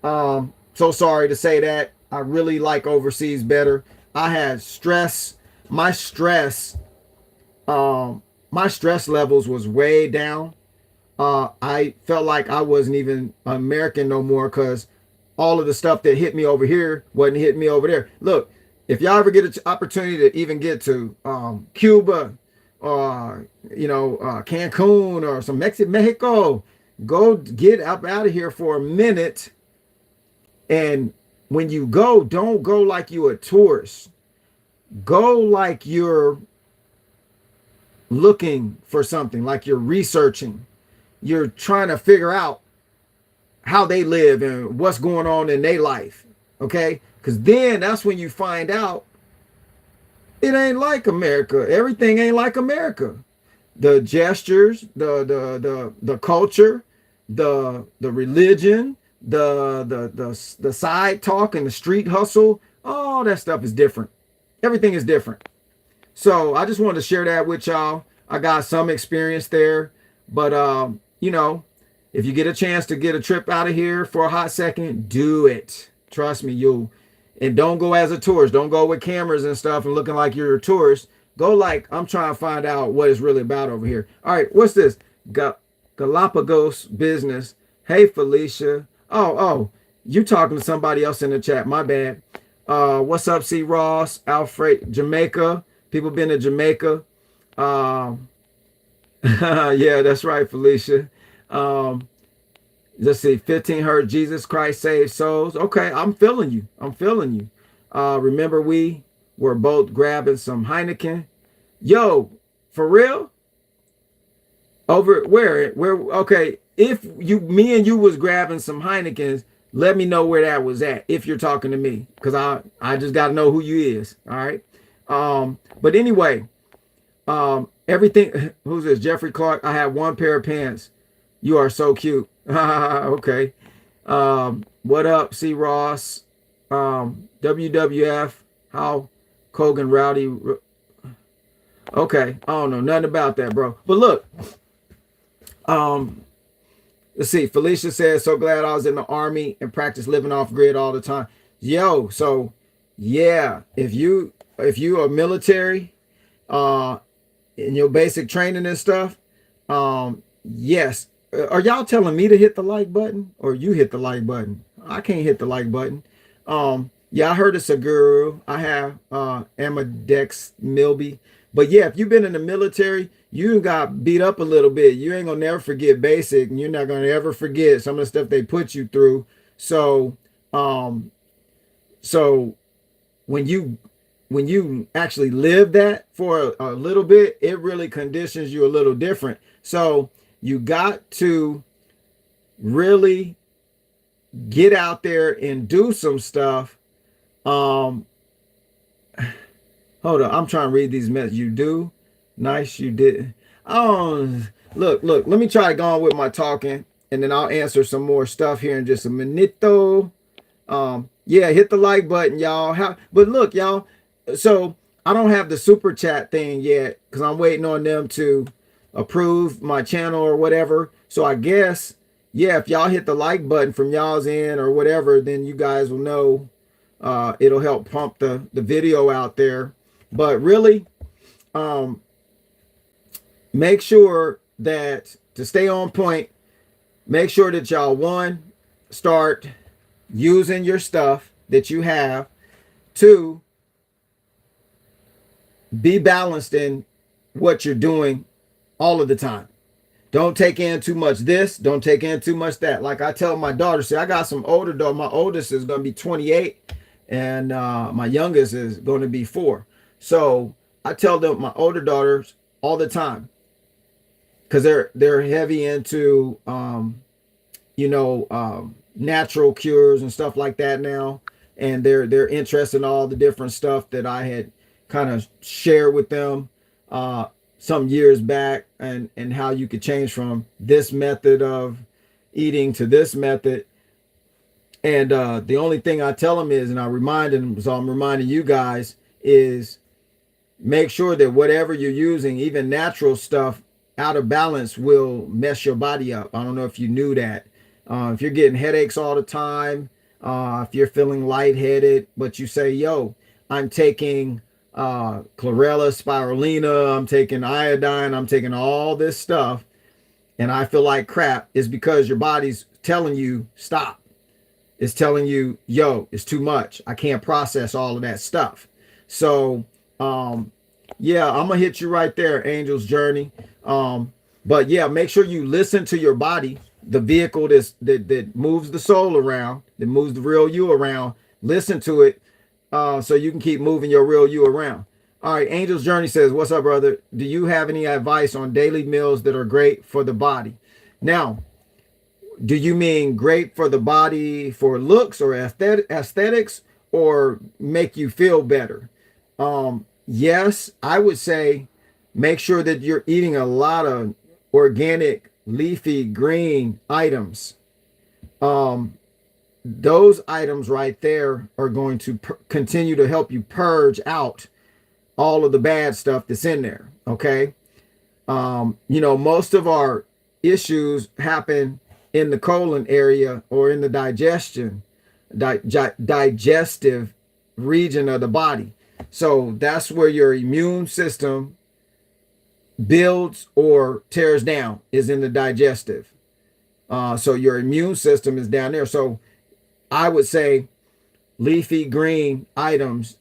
So sorry to say that. I really like overseas better. I had stress. My stress levels was way down. I felt like I wasn't even American no more because all of the stuff that hit me over here wasn't hitting me over there. Look, if y'all ever get an opportunity to even get to Cuba or Cancun or some Mexico, go get up out of here for a minute. And when you go, don't go like you a tourist. Go like you're looking for something, like you're researching. You're trying to figure out how they live and what's going on in their life. Okay? Because then that's when you find out it ain't like America. Everything ain't like America. The gestures, the culture, the religion, the side talk and the street hustle, all that stuff is different. Everything is different. So I just wanted to share that with y'all. I got some experience there, but if you get a chance to get a trip out of here for a hot second, do it. Trust me, you'll. And don't go as a tourist. Don't go with cameras and stuff and looking like you're a tourist. Go like, I'm trying to find out what it's really about over here. All right, what's this? Galapagos business. Hey, Felicia. Oh, you talking to somebody else in the chat. My bad. What's up, C. Ross? Alfred, Jamaica. People been to Jamaica. Yeah, that's right, Felicia. Let's see, 1500 Jesus Christ saves souls. Okay, I'm feeling you. Remember we were both grabbing some Heineken. Yo, for real? Over where? Okay, if me and you was grabbing some Heinekens, let me know where that was at. If you're talking to me, because I just got to know who you is. All right. But anyway, everything. Who's this? Jeffrey Clark. I have one pair of pants. You are so cute. Okay. What up, C. Ross? WWF. How Kogan Rowdy. Okay. I don't know nothing about that, bro. But look. Um, let's see. Felicia says, so glad I was in the army and practice living off grid all the time. Yo, so yeah, if you are military, in your basic training and stuff, yes. Are y'all telling me to hit the like button or you hit the like button? I can't hit the like button. Yeah, I heard it's a guru. I have Amadex Milby. But yeah, if you've been in the military, you got beat up a little bit. You ain't gonna never forget basic, and you're not gonna ever forget some of the stuff they put you through. So, um, so when you actually live that for a little bit, it really conditions you a little different. So you got to really get out there and do some stuff. Um, Hold on, I'm trying to read these messages. You do? Nice, you did. Oh, look. Let me try going with my talking, and then I'll answer some more stuff here in just a minute. Yeah, hit the like button, y'all. But look, y'all. So I don't have the super chat thing yet because I'm waiting on them to approve my channel or whatever. So I guess, yeah, if y'all hit the like button from y'all's end or whatever, then you guys will know. It'll help pump the video out there. But really, um, make sure that to stay on point, make sure that y'all, one, start using your stuff that you have. Two, be balanced in what you're doing all of the time. Don't take in too much this. Don't take in too much that. Like I tell my daughter, see, I got some older daughter. My oldest is going to be 28, and my youngest is going to be 4. So I tell them, my older daughters, all the time, because they're heavy into natural cures and stuff like that now, and they're interested in all the different stuff that I had kind of shared with them some years back, and how you could change from this method of eating to this method. And the only thing I tell them is, and I remind them, so I'm reminding you guys, is make sure that whatever you're using, even natural stuff, out of balance will mess your body up. I don't know if you knew that. If you're getting headaches all the time, if you're feeling lightheaded, but you say, yo, I'm taking chlorella, spirulina, I'm taking iodine, I'm taking all this stuff, and I feel like crap, is because your body's telling you, stop. It's telling you, yo, it's too much. I can't process all of that stuff. So, yeah, I'm gonna hit you right there, Angel's Journey. But yeah, make sure you listen to your body, the vehicle that moves the soul around, that moves the real you around. Listen to it, so you can keep moving your real you around. All right, Angel's Journey says, what's up, brother? Do you have any advice on daily meals that are great for the body? Now, do you mean great for the body for looks or aesthetics, or make you feel better? Yes, I would say make sure that you're eating a lot of organic, leafy, green items. Those items right there are going to continue to help you purge out all of the bad stuff that's in there. Okay. Most of our issues happen in the colon area or in the digestive region of the body. So that's where your immune system builds or tears down, is in the digestive. So your immune system is down there. So I would say leafy green items,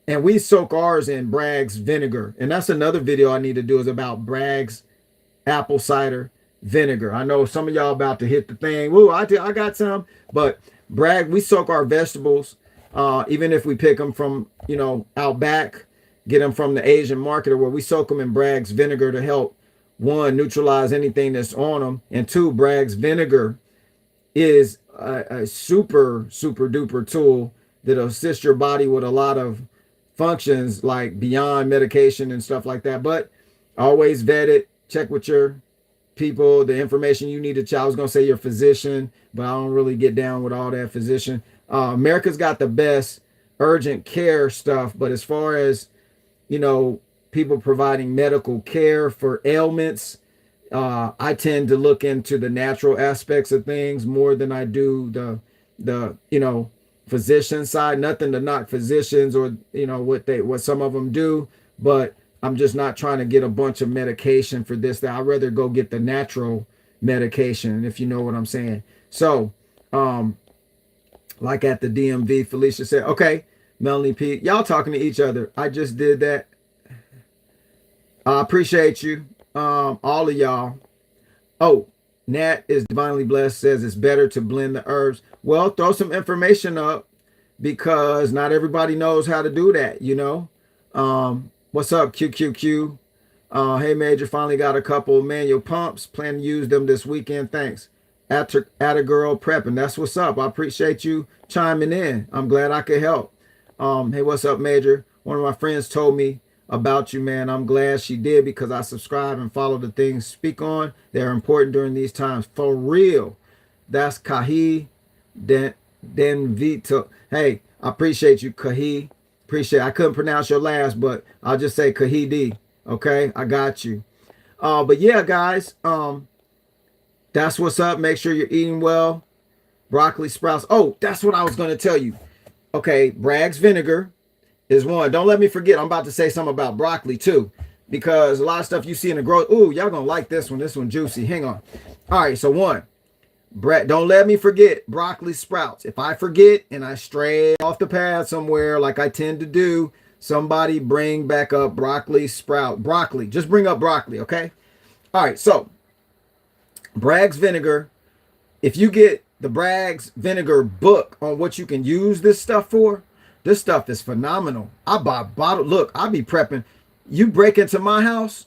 and we soak ours in Bragg's vinegar. And that's another video I need to do, is about Bragg's apple cider vinegar. I know some of y'all about to hit the thing. Woo, I got some, but Bragg, we soak our vegetables, even if we pick them from, out back, get them from the Asian market, or where we soak them in Bragg's vinegar to help one, neutralize anything that's on them, and two, Bragg's vinegar is a super duper tool that'll assist your body with a lot of functions like beyond medication and stuff like that. But always vet it, check with your people, the information you need to check. I was gonna say your physician, but I don't really get down with all that physician. America's got the best urgent care stuff, but as far as, you know, people providing medical care for ailments, I tend to look into the natural aspects of things more than I do the you know, physician side. Nothing to knock physicians or, you know, what some of them do, but I'm just not trying to get a bunch of medication for this, that. I'd rather go get the natural medication, if you know what I'm saying. So, like at the DMV, Felicia said, okay, Melanie P, y'all talking to each other. I just did that. I appreciate you, all of y'all. Oh, Nat is divinely blessed, says it's better to blend the herbs. Well, throw some information up, because not everybody knows how to do that, you know. What's up, QQQ? Hey, Major, finally got a couple manual pumps. Plan to use them this weekend. Thanks. At a girl prepping. That's what's up. I appreciate you chiming in. I'm glad I could help. Hey, what's up, Major? One of my friends told me about you, man. I'm glad she did, because I subscribe and follow the things speak on. They're important during these times. For real. That's Kahi Denvito. Hey, I appreciate you, Kahi. Appreciate it. I couldn't pronounce your last, but I'll just say Kahidi. Okay, I got you. But yeah, guys, that's what's up. Make sure you're eating well. Broccoli sprouts. Oh, that's what I was going to tell you. Okay, Bragg's vinegar is one. Don't let me forget. I'm about to say something about broccoli too, because a lot of stuff you see in the grocery. Ooh, y'all gonna like this one. This one juicy. Hang on. All right, so one. Brett, don't let me forget broccoli sprouts. If I forget and I stray off the path somewhere like I tend to do, somebody bring back up broccoli sprout. Broccoli. Just bring up broccoli, okay? All right, so Bragg's vinegar. If you get the Bragg's vinegar book on what you can use this stuff for, this stuff is phenomenal. I buy bottle. Look, I be prepping. You break into my house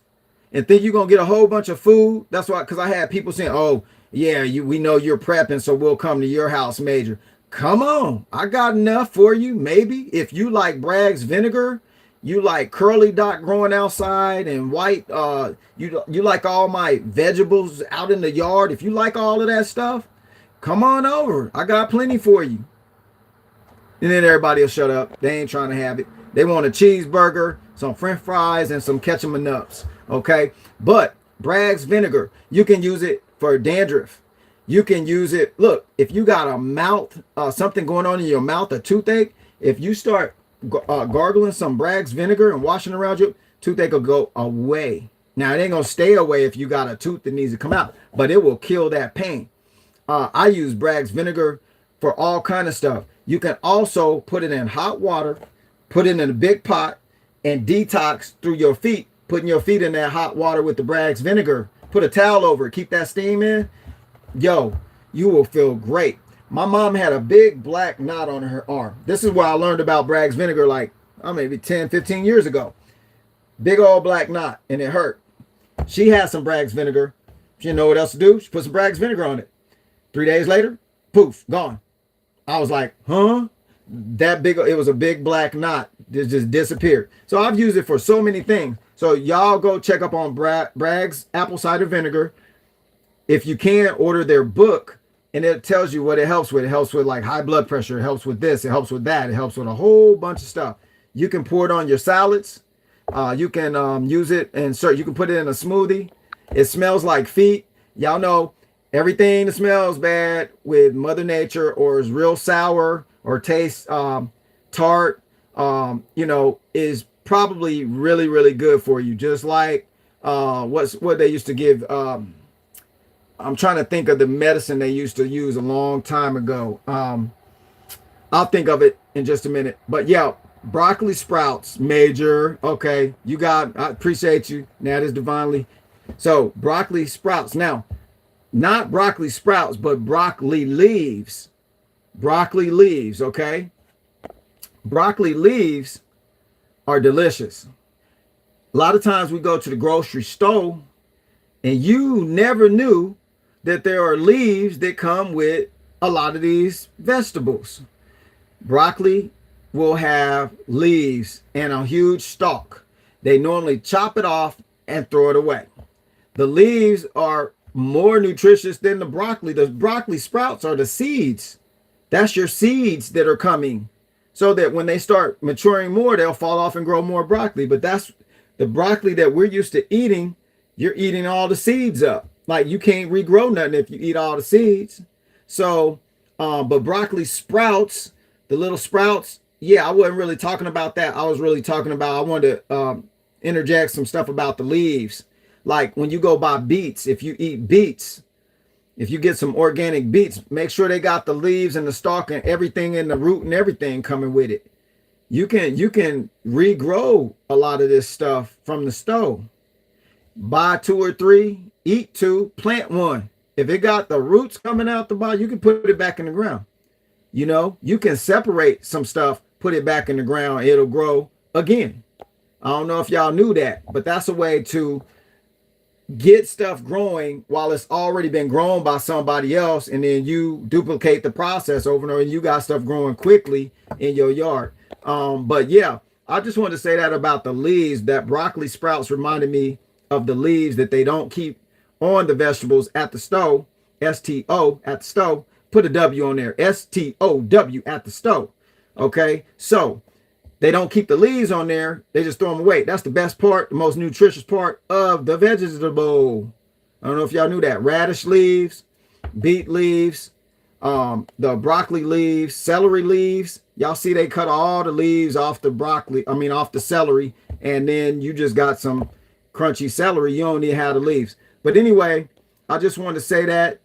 and think you're going to get a whole bunch of food. That's why, because I had people saying, oh, yeah, we know you're prepping, so we'll come to your house, Major. Come on. I got enough for you. Maybe if you like Bragg's vinegar, you like curly dot growing outside and white, you like all my vegetables out in the yard. If you like all of that stuff, come on over. I got plenty for you. And then everybody will shut up. They ain't trying to have it. They want a cheeseburger, some french fries, and some ketchup and nuts. Okay? But Bragg's vinegar, you can use it for dandruff. You can use it. Look, if you got a mouth, something going on in your mouth, a toothache, if you start gargling some Bragg's vinegar and washing around your toothache will go away. Now, it ain't going to stay away if you got a tooth that needs to come out, but it will kill that pain. I use Bragg's vinegar for all kind of stuff. You can also put it in hot water, put it in a big pot, and detox through your feet, putting your feet in that hot water with the Bragg's vinegar. Put a towel over it, keep that steam in. Yo, you will feel great. My mom had a big black knot on her arm. This is where I learned about Bragg's vinegar like maybe 10, 15 years ago. Big old black knot, and it hurt. She had some Bragg's vinegar. She didn't know what else to do. She put some Bragg's vinegar on it. 3 days later, poof, gone. I was like, huh? That big, it was a big black knot. It just disappeared. So I've used it for so many things. So y'all go check up on Bragg's apple cider vinegar. If you can, order their book, and it tells you what it helps with. It helps with like high blood pressure. It helps with this. It helps with that. It helps with a whole bunch of stuff. You can pour it on your salads. You can use it and you can put it in a smoothie. It smells like feet. Y'all know everything that smells bad with Mother Nature or is real sour or tastes tart, you know, is probably really, really good for you. Just like what they used to give. I'm trying to think of the medicine they used to use a long time ago. I'll think of it in just a minute. But yeah, broccoli sprouts, Major. Okay, I appreciate you. That is divinely. So broccoli sprouts. Now, not broccoli sprouts, but broccoli leaves. Broccoli leaves, okay? Broccoli leaves are delicious. A lot of times we go to the grocery store And you never knew that there are leaves that come with a lot of these vegetables. Broccoli will have leaves and a huge stalk. They normally chop it off and throw it away. The leaves are more nutritious than the broccoli. The broccoli sprouts are the seeds. That's your seeds that are coming, so that when they start maturing more, they'll fall off and grow more broccoli. But that's the broccoli that we're used to eating. You're eating all the seeds up. Like, you can't regrow nothing if you eat all the seeds. So, but broccoli sprouts, the little sprouts, yeah, I wasn't really talking about that. I was really talking about, I wanted to interject some stuff about the leaves. Like, when you go buy beets, if you eat beets, if you get some organic beets, make sure they got the leaves and the stalk and everything and the root and everything coming with it. You can regrow a lot of this stuff from the stove. Buy 2 or 3, eat 2, plant 1. If it got the roots coming out the bottom, you can put it back in the ground. You know, you can separate some stuff, put it back in the ground, it'll grow again. I don't know if y'all knew that, but that's a way to get stuff growing while it's already been grown by somebody else, and then you duplicate the process over and over, and you got stuff growing quickly in your yard. But yeah, I just wanted to say that about the leaves. That broccoli sprouts reminded me of the leaves that they don't keep on the vegetables at the stove. S-T-O at the stove. Put a W on there. S-T-O-W at the stove. Okay, so they don't keep the leaves on there. They just throw them away. That's the best part, the most nutritious part of the vegetable. I don't know if y'all knew that. Radish leaves, beet leaves, the broccoli leaves, celery leaves. Y'all see they cut all the leaves off the broccoli, off the celery, and then you just got some crunchy celery. You don't need to have the leaves. But anyway, I just wanted to say that.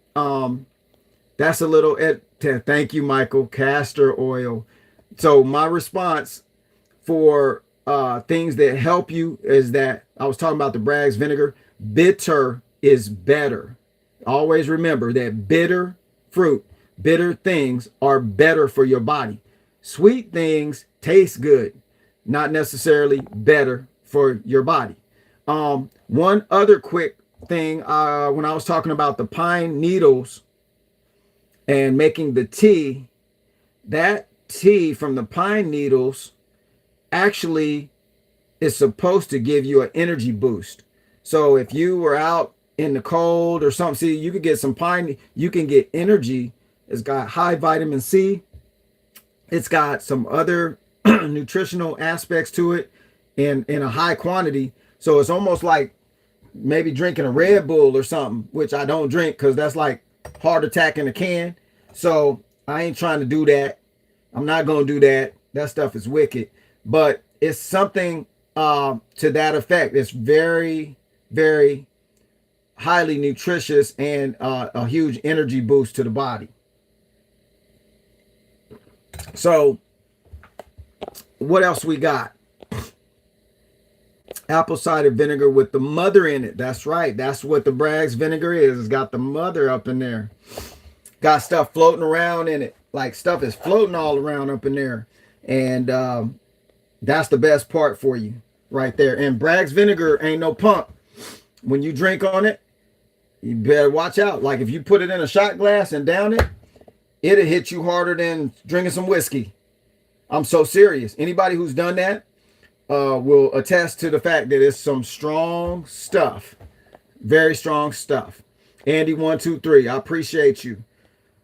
That's a little, thank you, Michael, castor oil. So my response for things that help you is that I was talking about the Bragg's vinegar. Bitter is better. Always remember that bitter fruit, bitter things are better for your body. Sweet things taste good, not necessarily better for your body. One other quick thing, when I was talking about the pine needles and making the tea, that tea from the pine needles actually is supposed to give you an energy boost. So if you were out in the cold or something, see, you could get some pine, you can get energy. It's got high vitamin C. It's got some other nutritional aspects to it in a high quantity. So it's almost like maybe drinking a Red Bull or something, which I don't drink because that's like heart attack in a can. So I ain't trying to do that. I'm not going to do that. That stuff is wicked. But it's something to that effect. It's very, very highly nutritious and a huge energy boost to the body. So what else we got? Apple cider vinegar with the mother in it. That's right. That's what the Bragg's vinegar is. It's got the mother up in there. Got stuff floating around in it. Like, stuff is floating all around up in there. And that's the best part for you right there. And Bragg's vinegar ain't no pump. When you drink on it, you better watch out. Like, if you put it in a shot glass and down it, it'll hit you harder than drinking some whiskey. I'm so serious. Anybody who's done that will attest to the fact that it's some strong stuff. Very strong stuff. Andy123, I appreciate you.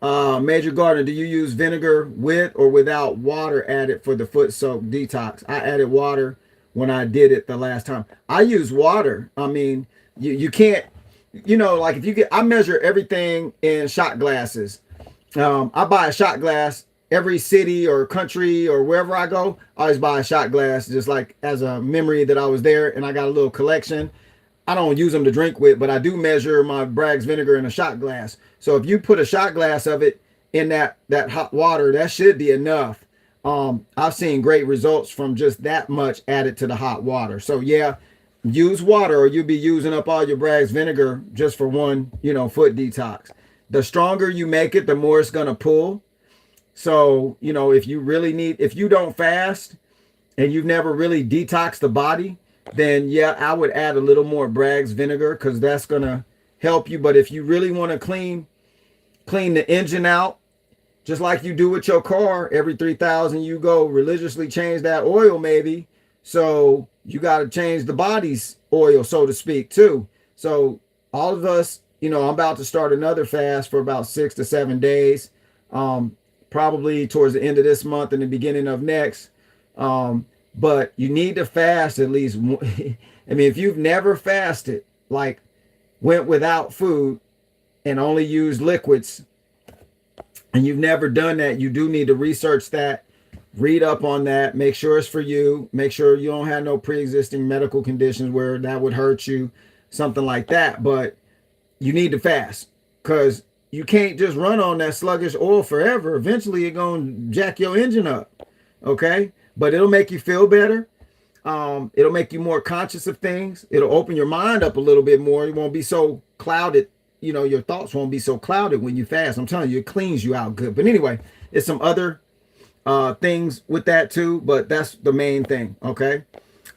Major Gardner, do you use vinegar with or without water added for the Foot Soak Detox? I added water when I did it the last time. I use water. I mean, you can't, like if you get, I measure everything in shot glasses. I buy a shot glass every city or country or wherever I go. I always buy a shot glass just like as a memory that I was there, and I got a little collection. I don't use them to drink with, but I do measure my Bragg's vinegar in a shot glass. So if you put a shot glass of it in that hot water, that should be enough. I've seen great results from just that much added to the hot water. So yeah, use water or you'll be using up all your Bragg's vinegar just for one, foot detox. The stronger you make it, the more it's going to pull. So, if you really if you don't fast and you've never really detoxed the body, then yeah, I would add a little more Bragg's vinegar because that's gonna help you. But if you really want to clean the engine out, just like you do with your car, every 3,000 you go religiously change that oil maybe. So you got to change the body's oil, so to speak, too. So all of us, I'm about to start another fast for about 6 to 7 days, probably towards the end of this month and the beginning of next. But you need to fast at least. I mean, if you've never fasted, like went without food and only used liquids, and you've never done that, you do need to research that, read up on that, make sure it's for you, make sure you don't have no pre-existing medical conditions where that would hurt you, something like that. But you need to fast because you can't just run on that sluggish oil forever. Eventually you're going to jack your engine up. Okay. But it'll make you feel better. It'll make you more conscious of things. It'll open your mind up a little bit more. You won't be so clouded. Your thoughts won't be so clouded when you fast. I'm telling you, it cleans you out good. But anyway, it's some other things with that too, but that's the main thing. Okay.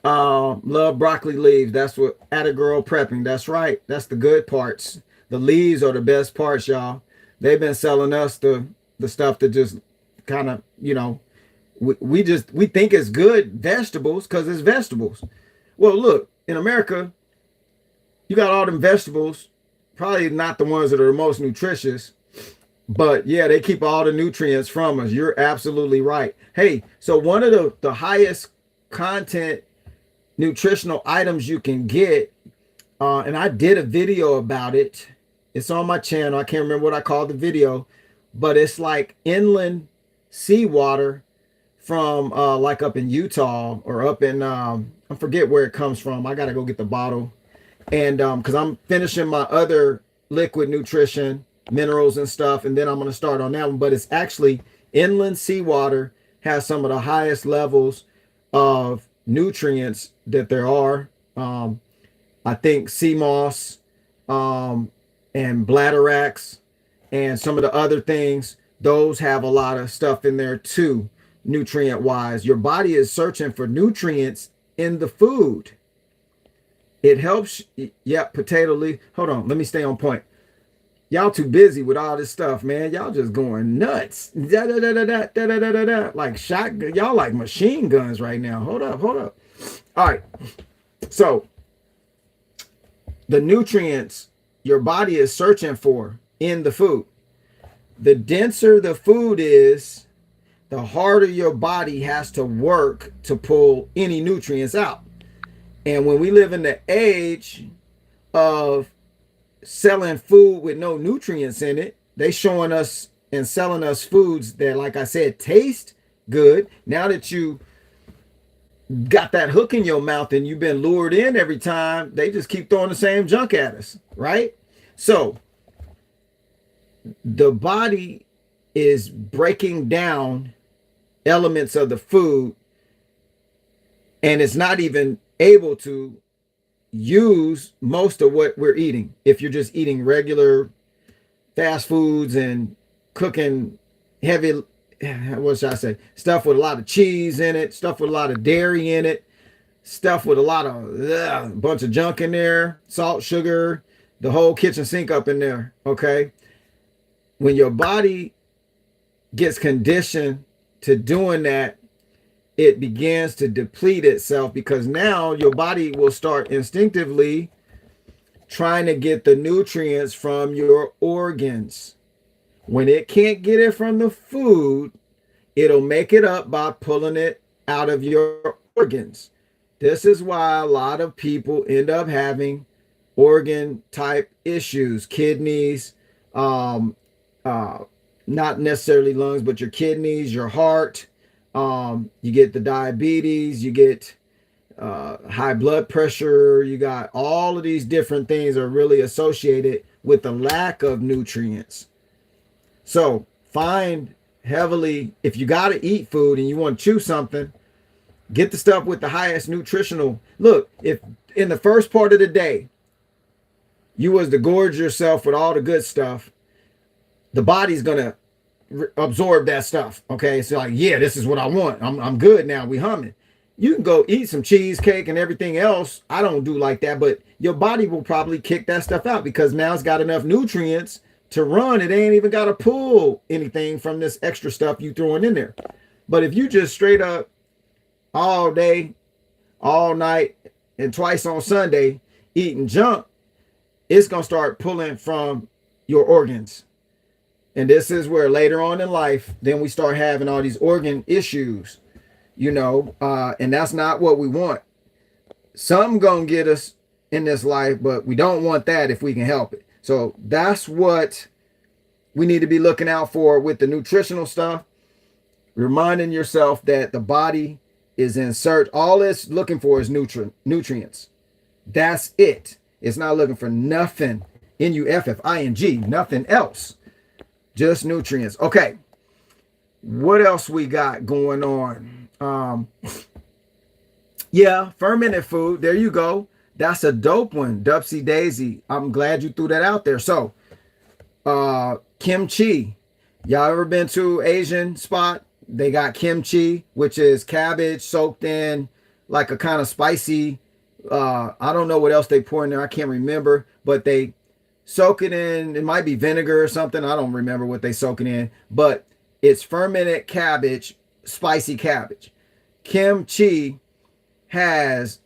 Love broccoli leaves. That's what Atta girl prepping. That's right. That's the good parts. The leaves are the best parts, y'all. They've been selling us the stuff that just kind of, we think it's good vegetables because it's vegetables. Well, look, in America, you got all them vegetables, probably not the ones that are the most nutritious, but yeah, they keep all the nutrients from us. You're absolutely right. Hey, so one of the highest content nutritional items you can get, and I did a video about it. It's on my channel. I can't remember what I called the video, but it's like inland seawater from like up in Utah or up in I forget where it comes from. I gotta go get the bottle. And because I'm finishing my other liquid nutrition, minerals and stuff, and then I'm gonna start on that one. But it's actually inland seawater has some of the highest levels of nutrients that there are. I think sea moss and bladderwracks and some of the other things, those have a lot of stuff in there too, nutrient wise. Your body is searching for nutrients in the food. It helps. Yeah, potato leaf. Hold on, let me stay on point. Y'all too busy with all this stuff, man. Y'all just going nuts. Da, da, da, da, da, da, da, da, da, da. Like shotgun. Y'all like machine guns right now. Hold up. All right. So the nutrients your body is searching for in the food. The denser the food is, the harder your body has to work to pull any nutrients out. And when we live in the age of selling food with no nutrients in it, they showing us and selling us foods that, like I said, taste good. Now that you got that hook in your mouth and you've been lured in every time, they just keep throwing the same junk at us, right? So the body is breaking down elements of the food, and it's not even able to use most of what we're eating. If you're just eating regular fast foods and cooking heavy, what should I say, stuff with a lot of cheese in it, stuff with a lot of dairy in it, stuff with a lot of bunch of junk in there, salt, sugar, the whole kitchen sink up in there. Okay, when your body gets conditioned to doing that, it begins to deplete itself, because now your body will start instinctively trying to get the nutrients from your organs. When it can't get it from the food, it'll make it up by pulling it out of your organs. This is why a lot of people end up having organ type issues, kidneys, not necessarily lungs, but your kidneys, your heart. You get the diabetes, you get high blood pressure, you got all of these different things are really associated with the lack of nutrients. So find heavily, if you got to eat food and you want to chew something, get the stuff with the highest nutritional. Look, if in the first part of the day you was to gorge yourself with all the good stuff, the body's gonna absorb that stuff. Okay, so like, yeah, this is what I want. I'm good now. We humming. You can go eat some cheesecake and everything else. I don't do like that, but your body will probably kick that stuff out because now it's got enough nutrients to run. It ain't even got to pull anything from this extra stuff you throwing in there. But if you just straight up all day, all night, and twice on Sunday eating junk, it's going to start pulling from your organs. And this is where later on in life, then we start having all these organ issues, and that's not what we want. Some gonna get us in this life, but we don't want that if we can help it. So that's what we need to be looking out for with the nutritional stuff. Reminding yourself that the body is in search. All it's looking for is nutrients. That's it. It's not looking for nothing. Nuffing, nothing else. Just nutrients. Okay. What else we got going on? Yeah, fermented food. There you go. That's a dope one. Dupsy Daisy. I'm glad you threw that out there. So, kimchi. Y'all ever been to Asian spot? They got kimchi, which is cabbage soaked in like a kind of spicy. I don't know what else they pour in there. I can't remember, but they soak it in. It might be vinegar or something. I don't remember what they soak it in, but it's fermented cabbage, spicy cabbage. Kimchi has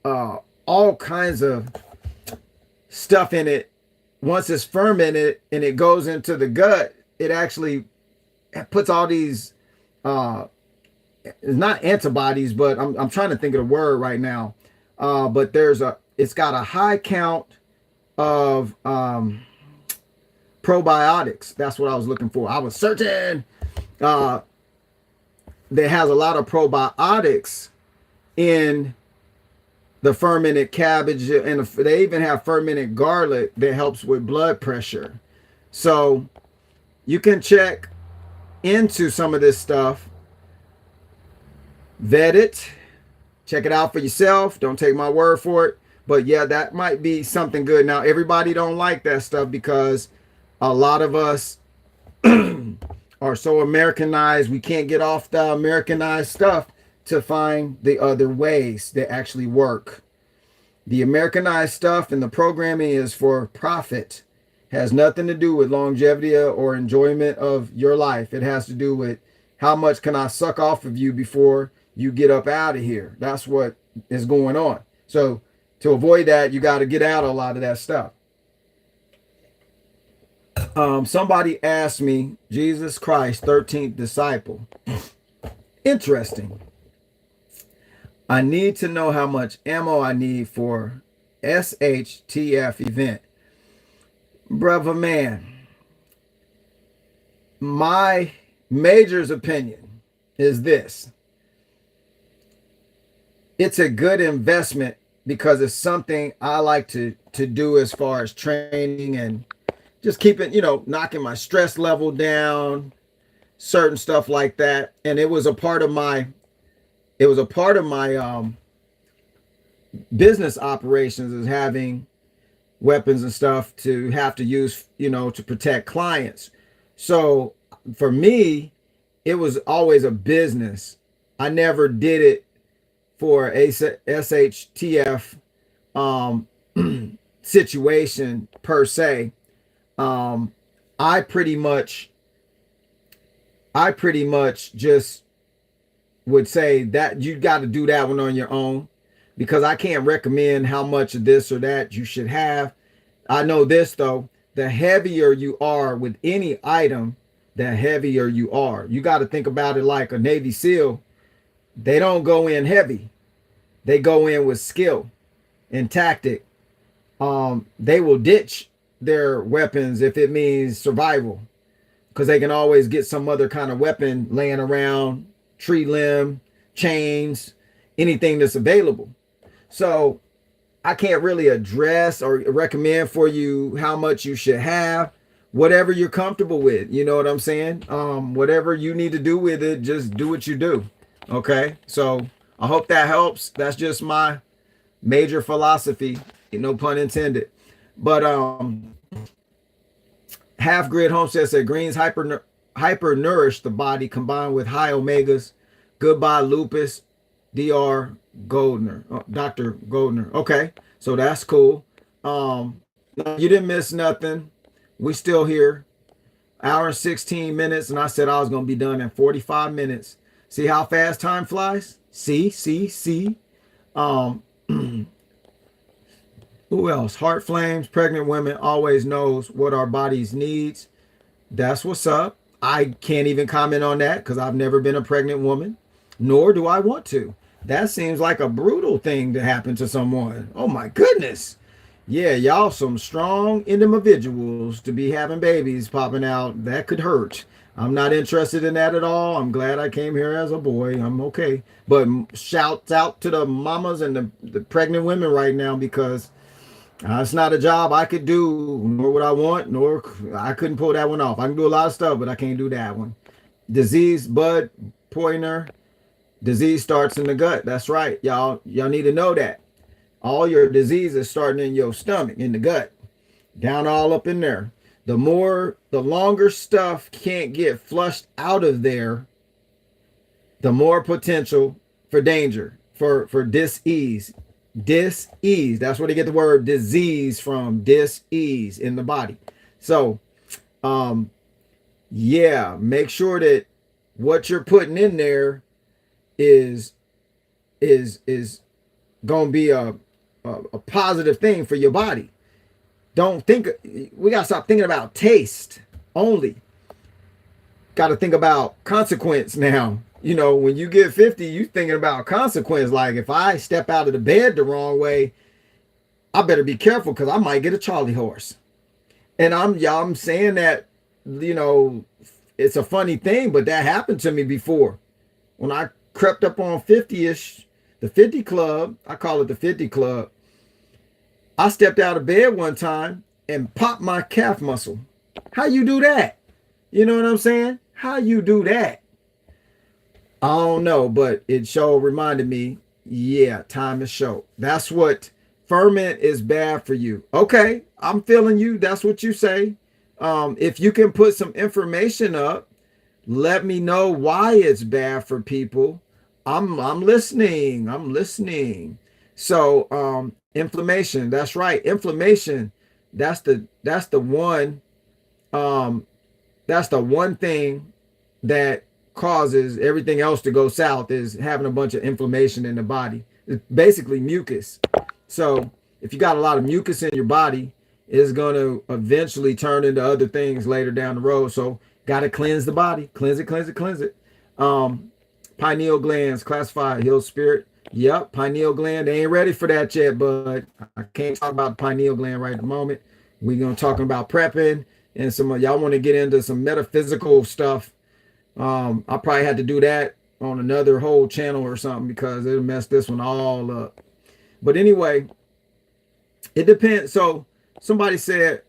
all kinds of stuff in it. Once it's fermented and it goes into the gut, it actually puts all these it's not antibodies, but I'm trying to think of the word right now. But it's got a high count of probiotics. That's what I was looking for. I was searching. That has a lot of probiotics in the fermented cabbage, and they even have fermented garlic that helps with blood pressure. So you can check into some of this stuff, vet it, check it out for yourself. Don't take my word for it, but yeah, that might be something good. Now everybody don't like that stuff because a lot of us are so Americanized. We can't get off the Americanized stuff to find the other ways that actually work. The Americanized stuff and the programming is for profit. Has nothing to do with longevity or enjoyment of your life. It has to do with how much can I suck off of you before you get up out of here. That's what is going on. So to avoid that, you got to get out a lot of that stuff. Somebody asked me, Jesus Christ, 13th disciple. Interesting. I need to know how much ammo I need for Shtf event. Brother man, my major's opinion is this. It's a good investment because it's something I like to do as far as training and just keeping, knocking my stress level down, certain stuff like that. And it was a part of my business operations is having weapons and stuff to have to use, to protect clients. So for me, it was always a business. I never did it for a SHTF situation per se. I pretty much just would say that you got to do that one on your own, because I can't recommend how much of this or that you should have. I know this though, the heavier you are with any item, the heavier you are. You got to think about it like a Navy SEAL. They don't go in heavy. They go in with skill and tactic. They will ditch their weapons if it means survival, because they can always get some other kind of weapon laying around, tree limb, chains, anything that's available. So I can't really address or recommend for you how much you should have. Whatever you're comfortable with, you know what I'm saying? Whatever you need to do with it, just do what you do. Okay, so I hope that helps. That's just my major philosophy, no pun intended. But Half Grid Homestead said greens hyper nourish the body, combined with high omegas. Goodbye lupus. Dr. Goldner, Dr. Goldner. Okay, so that's cool. You didn't miss nothing. We still here. Hour and 16 minutes, and I said I was gonna be done in 45 minutes. See how fast time flies? See. Um, who else? Heart Flames, pregnant women always knows what our bodies needs. That's what's up. I can't even comment on that because I've never been a pregnant woman, nor do I want to. That seems like a brutal thing to happen to someone. Oh my goodness. Yeah, y'all some strong individuals to be having babies popping out. That could hurt. I'm not interested in that at all. I'm glad I came here as a boy. I'm okay. But shouts out to the mamas and the pregnant women right now, because it's not a job I could do, nor would I want, nor I couldn't pull that one off. I can do a lot of stuff, but I can't do that one. Disease, Bud Pointer. Disease starts in the gut. That's right. Y'all need to know that. All your disease is starting in your stomach, in the gut, down all up in there. The longer stuff can't get flushed out of there, the more potential for danger, for dis-ease. Dis-ease. That's where they get the word disease from, dis-ease in the body. So, yeah, make sure that what you're putting in there is going to be a positive thing for your body. Don't think, we got to stop thinking about taste only. Got to think about consequence now. You know, when you get 50, you thinking about consequence. Like, if I step out of the bed the wrong way, I better be careful because I might get a Charlie horse. And I'm saying that, you know, it's a funny thing, but that happened to me before. When I crept up on 50-ish, the 50 club, I call it the 50 club. I stepped out of bed one time and popped my calf muscle. How you do that? You know what I'm saying? How you do that? I don't know, but it sure reminded me, yeah, time is short. That's what ferment is bad for you. Okay, I'm feeling you. That's what you say. If you can put some information up, let me know why it's bad for people. I'm listening. I'm listening. So inflammation, that's right. Inflammation, that's the one thing that causes everything else to go south, is having a bunch of inflammation in the body. It's basically mucus. So if you got a lot of mucus in your body, it's going to eventually turn into other things later down the road. So got to cleanse the body. Cleanse it. Pineal glands, classified, healed spirit. Yep, pineal gland. They ain't ready for that yet, but I can't talk about the pineal gland right at the moment. We're going to talk about prepping, and some of y'all want to get into some metaphysical stuff. I probably had to do that on another whole channel or something, because it'll mess this one all up. But anyway, it depends. So somebody said,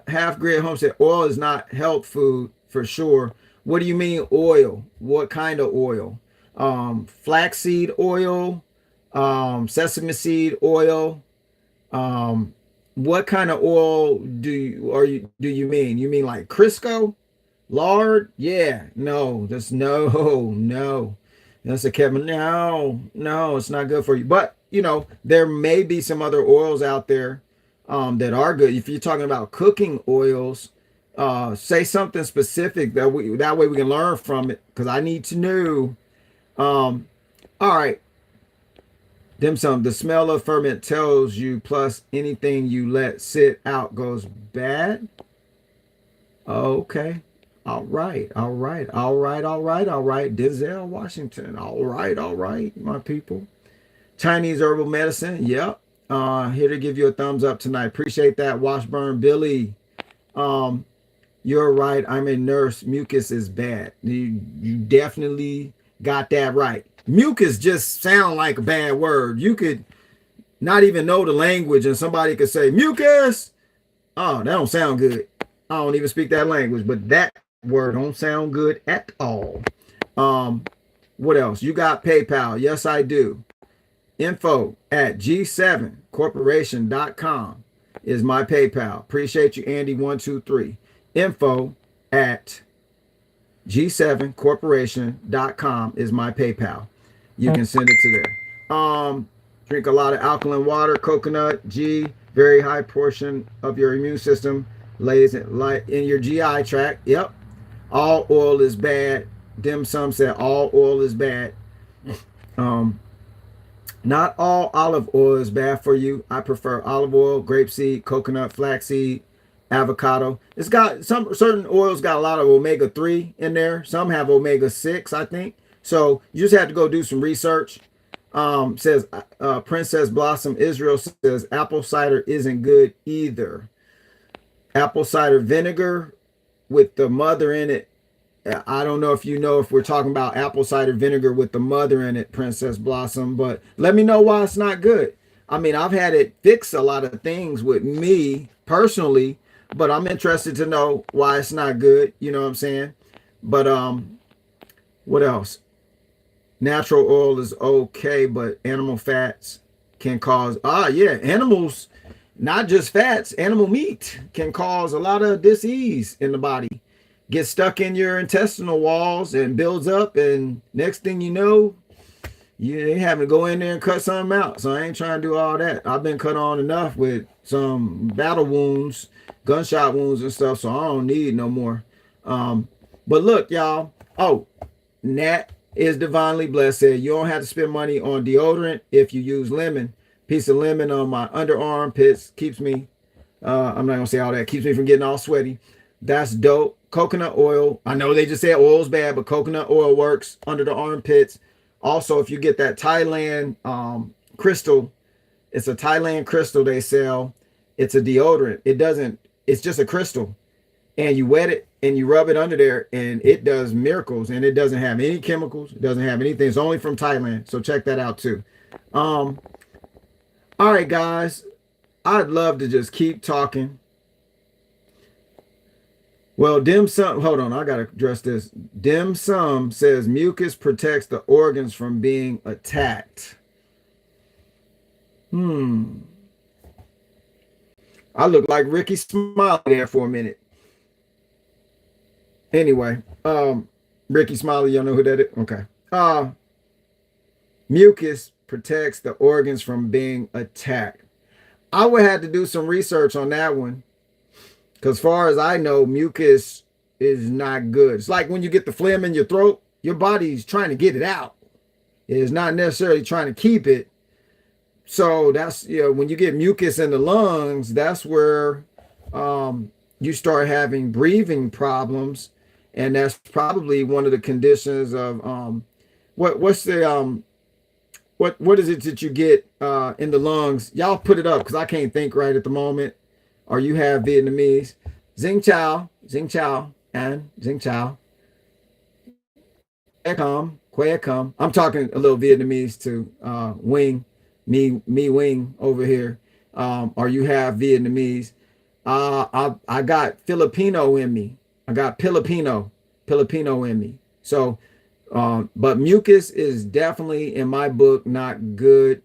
Half Grid Home said, oil is not health food for sure. What do you mean oil? What kind of oil? Flaxseed oil, sesame seed oil. What kind of oil do you mean? You mean like Crisco? Lard? Yeah. No, that's no. That's a Kevin. No, it's not good for you. But you know, there may be some other oils out there that are good. If you're talking about cooking oils, say something specific that way we can learn from it, because I need to know. All right. The smell of ferment tells you, plus anything you let sit out goes bad. Okay. All right. Denzel Washington. All right, my people. Chinese herbal medicine. Yep. Here to give you a thumbs up tonight. Appreciate that. Washburn Billy. You're right. I'm a nurse. Mucus is bad. You definitely got that right. Mucus just sound like a bad word. You could not even know the language and somebody could say mucus. Oh, that don't sound good. I don't even speak that language, but that word don't sound good at all. What else? You got PayPal. Yes, I do. info@g7corporation.com is my PayPal. Appreciate you, Andy123. info@g7corporation.com is my PayPal. you can send it to there. Drink a lot of alkaline water, coconut, very high portion of your immune system lays in your GI tract. Yep. All oil is bad. Dim sum said all oil is bad. Um, Not all olive oil is bad for you. I prefer olive oil, grapeseed, coconut, flaxseed, avocado. It's got some certain oils got a lot of omega-3 in there. Some have omega-6, I think. So you just have to go do some research. Says Princess Blossom Israel says apple cider isn't good either. Apple cider vinegar with the mother in it. I don't know if you know if we're talking about apple cider vinegar with the mother in it, Princess Blossom, but let me know why it's not good. I mean, I've had it fix a lot of things with me personally, but I'm interested to know why it's not good. You know what I'm saying? But what else? Natural oil is okay, but animal fats can cause animals, not just fats, animal meat can cause a lot of disease in the body. Get stuck in your intestinal walls and builds up, and next thing you know, you having to go in there and cut something out. So I ain't trying to do all that. I've been cut on enough with some battle wounds, gunshot wounds and stuff, so I don't need no more. But look, y'all. Oh, Nat is divinely blessed. Said you don't have to spend money on deodorant if you use lemon. Piece of lemon on my underarm pits keeps me. I'm not gonna say all that. Keeps me from getting all sweaty. That's dope. Coconut oil. I know they just said oil's bad, but coconut oil works under the armpits. Also, if you get that Thailand crystal, it's a Thailand crystal they sell. It's a deodorant. It's just a crystal. And you wet it and you rub it under there and it does miracles. And it doesn't have any chemicals. It doesn't have anything. It's only from Thailand. So check that out too. All right, guys. I'd love to just keep talking. Well, dim sum, hold on, I gotta address this. Dim sum says mucus protects the organs from being attacked. I look like Ricky Smiley there for a minute. Anyway, Ricky Smiley, y'all know who that is? Okay. Mucus protects the organs from being attacked. I would have to do some research on that one. Because far as I know, mucus is not good. It's like when you get the phlegm in your throat, your body's trying to get it out. It is not necessarily trying to keep it. So that's, when you get mucus in the lungs, that's where you start having breathing problems. And that's probably one of the conditions of what is it that you get in the lungs? Y'all put it up because I can't think right at the moment. Or you have Vietnamese. Xing Chao, and Xing Chao. Quay Come. I'm talking a little Vietnamese to Wing, me Wing over here. Or you have Vietnamese. I got Filipino in me. I got Filipino in me. So, but mucus is definitely in my book not good.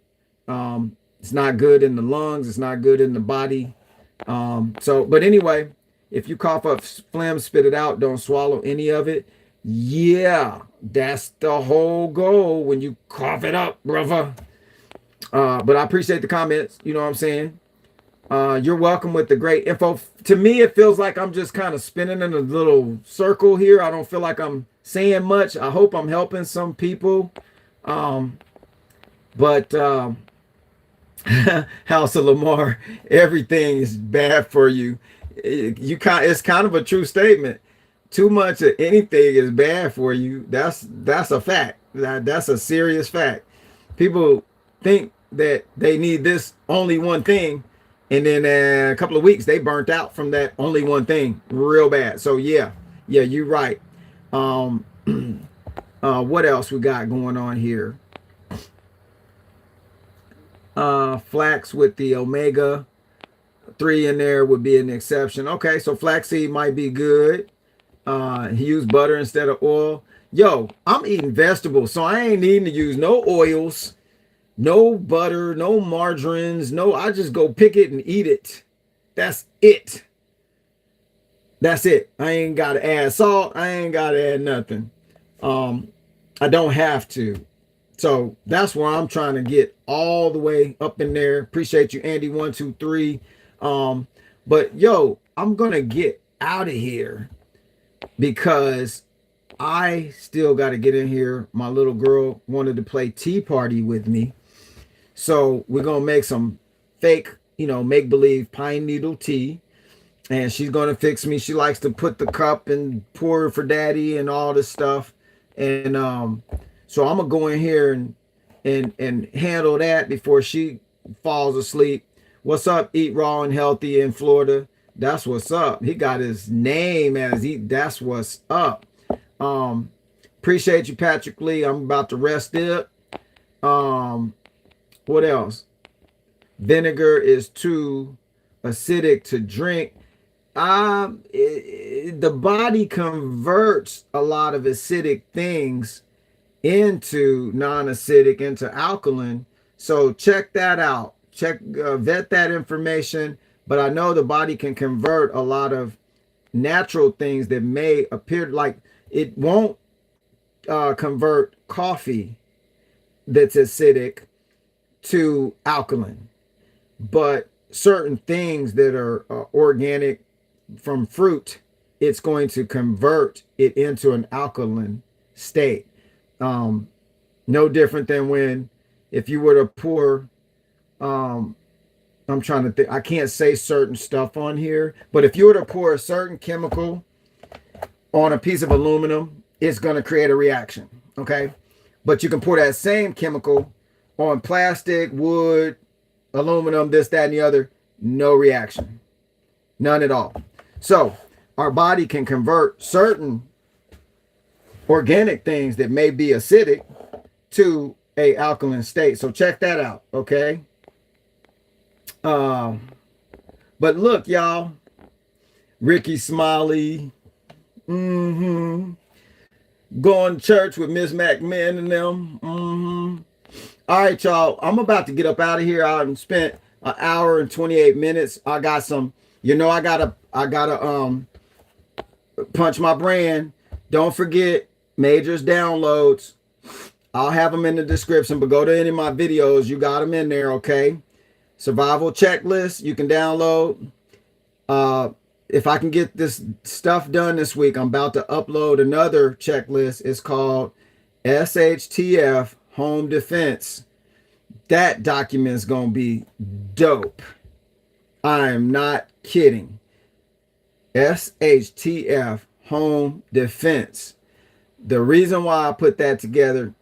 It's not good in the lungs. It's not good in the body. But anyway, if you cough up phlegm, spit it out, don't swallow any of it. Yeah, that's the whole goal when you cough it up, brother. But I appreciate the comments. You know what I'm saying? You're welcome with the great info. To me, it feels like I'm just kind of spinning in a little circle here. I don't feel like I'm saying much. I hope I'm helping some people. But House of Lamar, everything is bad for you. It's kind of a true statement. Too much of anything is bad for you. That's a fact. That's a serious fact. People think that they need this only one thing, and then a couple of weeks they burnt out from that only one thing real bad. So yeah, you're right. What else we got going on here? Flax with the omega-3 in there would be an exception. Okay, so flaxseed might be good. Use butter instead of oil. Yo, I'm eating vegetables, so I ain't needing to use no oils, no butter, no margarines, I just go pick it and eat it. That's it. I ain't got to add salt. I ain't got to add nothing. I don't have to. So that's where I'm trying to get all the way up in there. Appreciate you, Andy123. But yo, I'm gonna get out of here because I still got to get in here. My little girl wanted to play tea party with me. So we're going to make some fake, make believe pine needle tea. And she's going to fix me. She likes to put the cup and pour for daddy and all this stuff. And so I'm going to go in here and handle that before she falls asleep. What's up, Eat Raw and Healthy in Florida? That's what's up. He got his name as Eat. That's what's up. Appreciate you, Patrick Lee. I'm about to rest it. What else? Vinegar is too acidic to drink. The body converts a lot of acidic things into non-acidic, into alkaline. So check that out. Vet that information. But I know the body can convert a lot of natural things that may appear like it won't convert coffee that's acidic to alkaline, but certain things that are organic from fruit, it's going to convert it into an alkaline state. No different than when if you were to pour, I'm trying to think, I can't say certain stuff on here, but if you were to pour a certain chemical on a piece of aluminum, it's going to create a reaction, okay? But you can pour that same chemical on plastic, wood, aluminum, this, that, and the other, no reaction. None at all. So our body can convert certain organic things that may be acidic to a alkaline state. So check that out, okay? But look, y'all, Ricky Smiley, going to church with Miss McMahon and them. All right, y'all, I'm about to get up out of here. I spent an hour and 28 minutes. I got some, I gotta punch my brand. Don't forget Major's downloads. I'll have them in the description, but go to any of my videos. You got them in there, okay? Survival checklist you can download. If I can get this stuff done this week, I'm about to upload another checklist. It's called Shtf Home Defense. That document's gonna be dope. I am not kidding. Shtf Home Defense. The reason why I put that together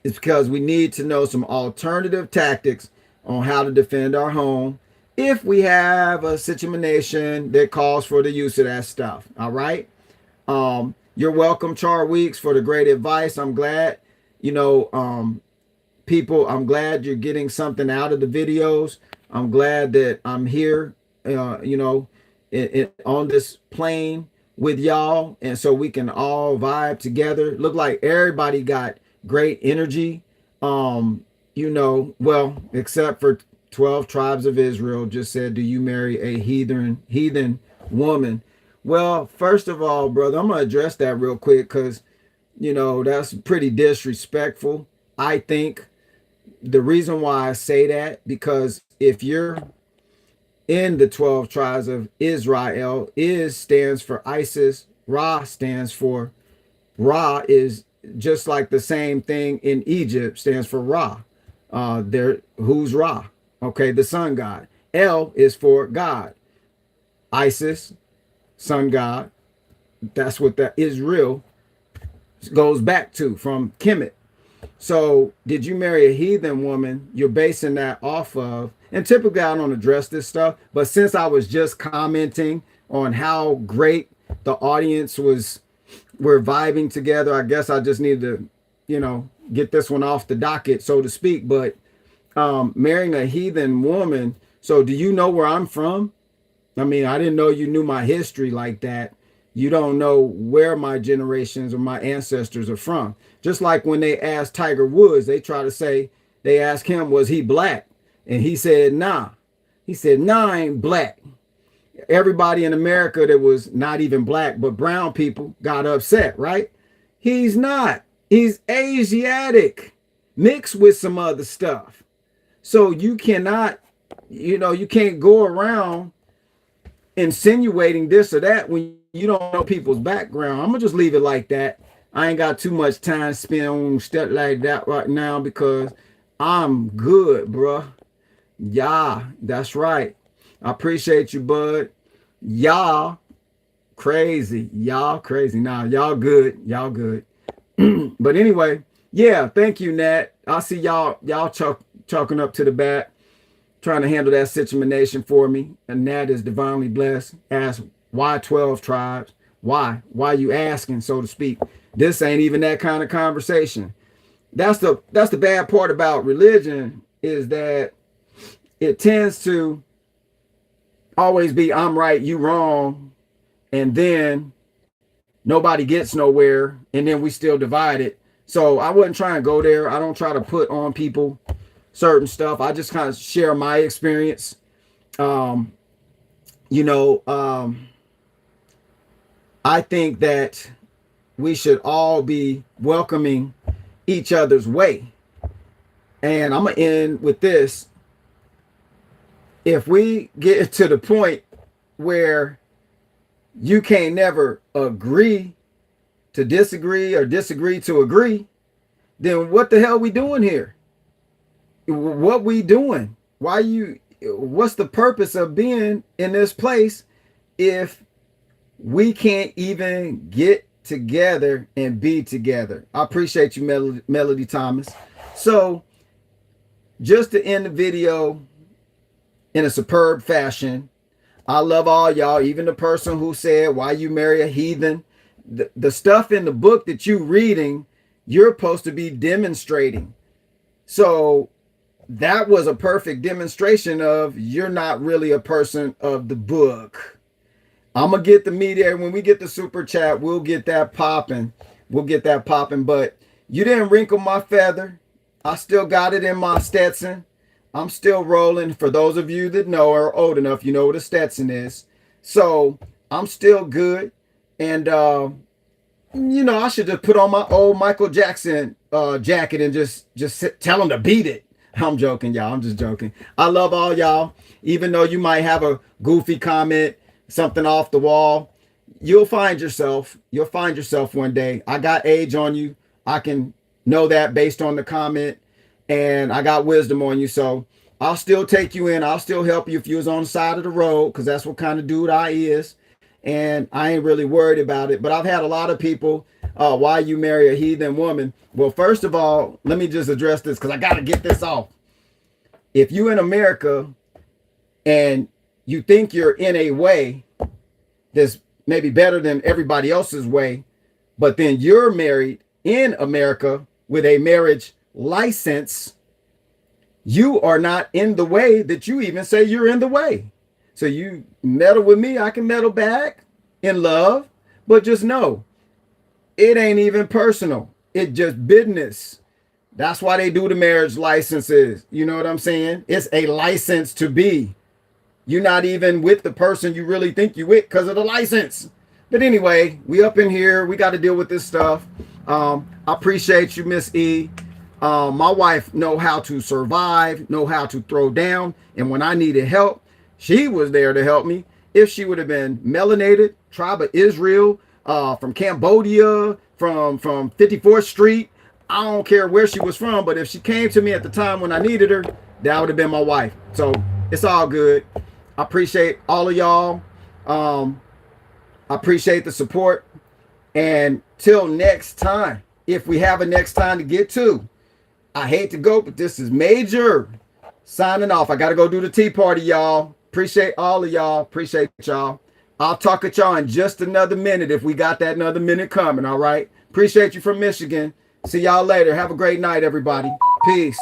is because we need to know some alternative tactics on how to defend our home if we have a situation that calls for the use of that stuff. All right. You're welcome, Char Weeks, for the great advice. I'm glad, people, I'm glad you're getting something out of the videos. I'm glad that I'm here, on this plane with y'all. And so we can all vibe together. Look like everybody got great energy. Well, except for 12 tribes of Israel just said, do you marry a heathen woman? Well, first of all, brother, I'm going to address that real quick because, that's pretty disrespectful. I think the reason why I say that, because if you're in the 12 tribes of Israel, stands for Isis, Ra stands for, Ra is just like the same thing in Egypt, stands for Ra. Who's Ra? Okay, the sun god. El is for God. Isis, sun god. That's what that Israel goes back to from Kemet. So did you marry a heathen woman? You're basing that off of, and typically I don't address this stuff, but since I was just commenting on how great the audience was, we're vibing together, I guess I just need to, get this one off the docket, so to speak. But marrying a heathen woman. So do you know where I'm from? I mean, I didn't know you knew my history like that. You don't know where my generations or my ancestors are from. Just like when they asked Tiger Woods, they asked him, was he black? And he said, nah. He said, nah, I ain't black. Everybody in America that was not even black, but brown people got upset, right? He's not. He's Asiatic. mixed with some other stuff. So you cannot, you can't go around insinuating this or that when you don't know people's background. I'm gonna just leave it like that. I ain't got too much time spent on stuff like that right now because I'm good, bruh. Yeah, that's right. I appreciate you, bud. Y'all crazy. Y'all crazy. Nah, y'all good. Y'all good. But anyway, yeah, thank you, Nat. I see y'all chalking up to the bat, trying to handle that situation for me. And Nat is divinely blessed. Ask why 12 tribes? Why? Why you asking, so to speak? This ain't even that kind of conversation. That's the bad part about religion, is that it tends to always be I'm right, you wrong, and then nobody gets nowhere, and then we still divided. So I wouldn't try and go there. I don't try to put on people certain stuff. I just kind of share my experience. You know, I think that we should all be welcoming each other's way. And I'm going to end with this. If we get to the point where you can't never agree to disagree or disagree to agree, then what the hell are we doing here? What we doing? What's the purpose of being in this place if we can't even get together and be together? I appreciate you, Melody Thomas. So just to end the video in a superb fashion, I love all y'all, even the person who said, why you marry a heathen? The stuff in the book that you reading, you're supposed to be demonstrating. So that was a perfect demonstration of you're not really a person of the book. I'm going to get the media. When we get the super chat, we'll get that popping. But you didn't wrinkle my feather. I still got it in my Stetson. I'm still rolling. For those of you that know or are old enough, you know what a Stetson is. So I'm still good. And, I should just put on my old Michael Jackson jacket and just tell them to beat it. I'm joking, y'all. I'm just joking. I love all y'all. Even though you might have a goofy comment, something off the wall, you'll find yourself. You'll find yourself one day. I got age on you. I can know that based on the comment. And I got wisdom on you. So I'll still take you in. I'll still help you if you was on the side of the road, because that's what kind of dude I is. And I ain't really worried about it. But I've had a lot of people, why you marry a heathen woman? Well, first of all, let me just address this because I got to get this off. If you in America and you think you're in a way that's maybe better than everybody else's way, but then you're married in America with a marriage license, you are not in the way that you even say you're in the way. So you meddle with me, I can meddle back in love, but just know it ain't even personal. It's just business. That's why they do the marriage licenses. You know what I'm saying? It's a license to be. You're not even with the person you really think you with because of the license. But anyway, we up in here. We got to deal with this stuff. I appreciate you, Miss E. My wife know how to survive, know how to throw down. And when I needed help, she was there to help me. If she would have been melanated, tribe of Israel, from Cambodia, from 54th Street, I don't care where she was from, but if she came to me at the time when I needed her, that would have been my wife. So it's all good. I appreciate all of y'all. I appreciate the support. And till next time, if we have a next time to get to, I hate to go, but this is Major signing off. I got to go do the tea party, y'all. Appreciate all of y'all. Appreciate y'all. I'll talk at y'all in just another minute if we got that another minute coming, all right? Appreciate you from Michigan. See y'all later. Have a great night, everybody. Peace.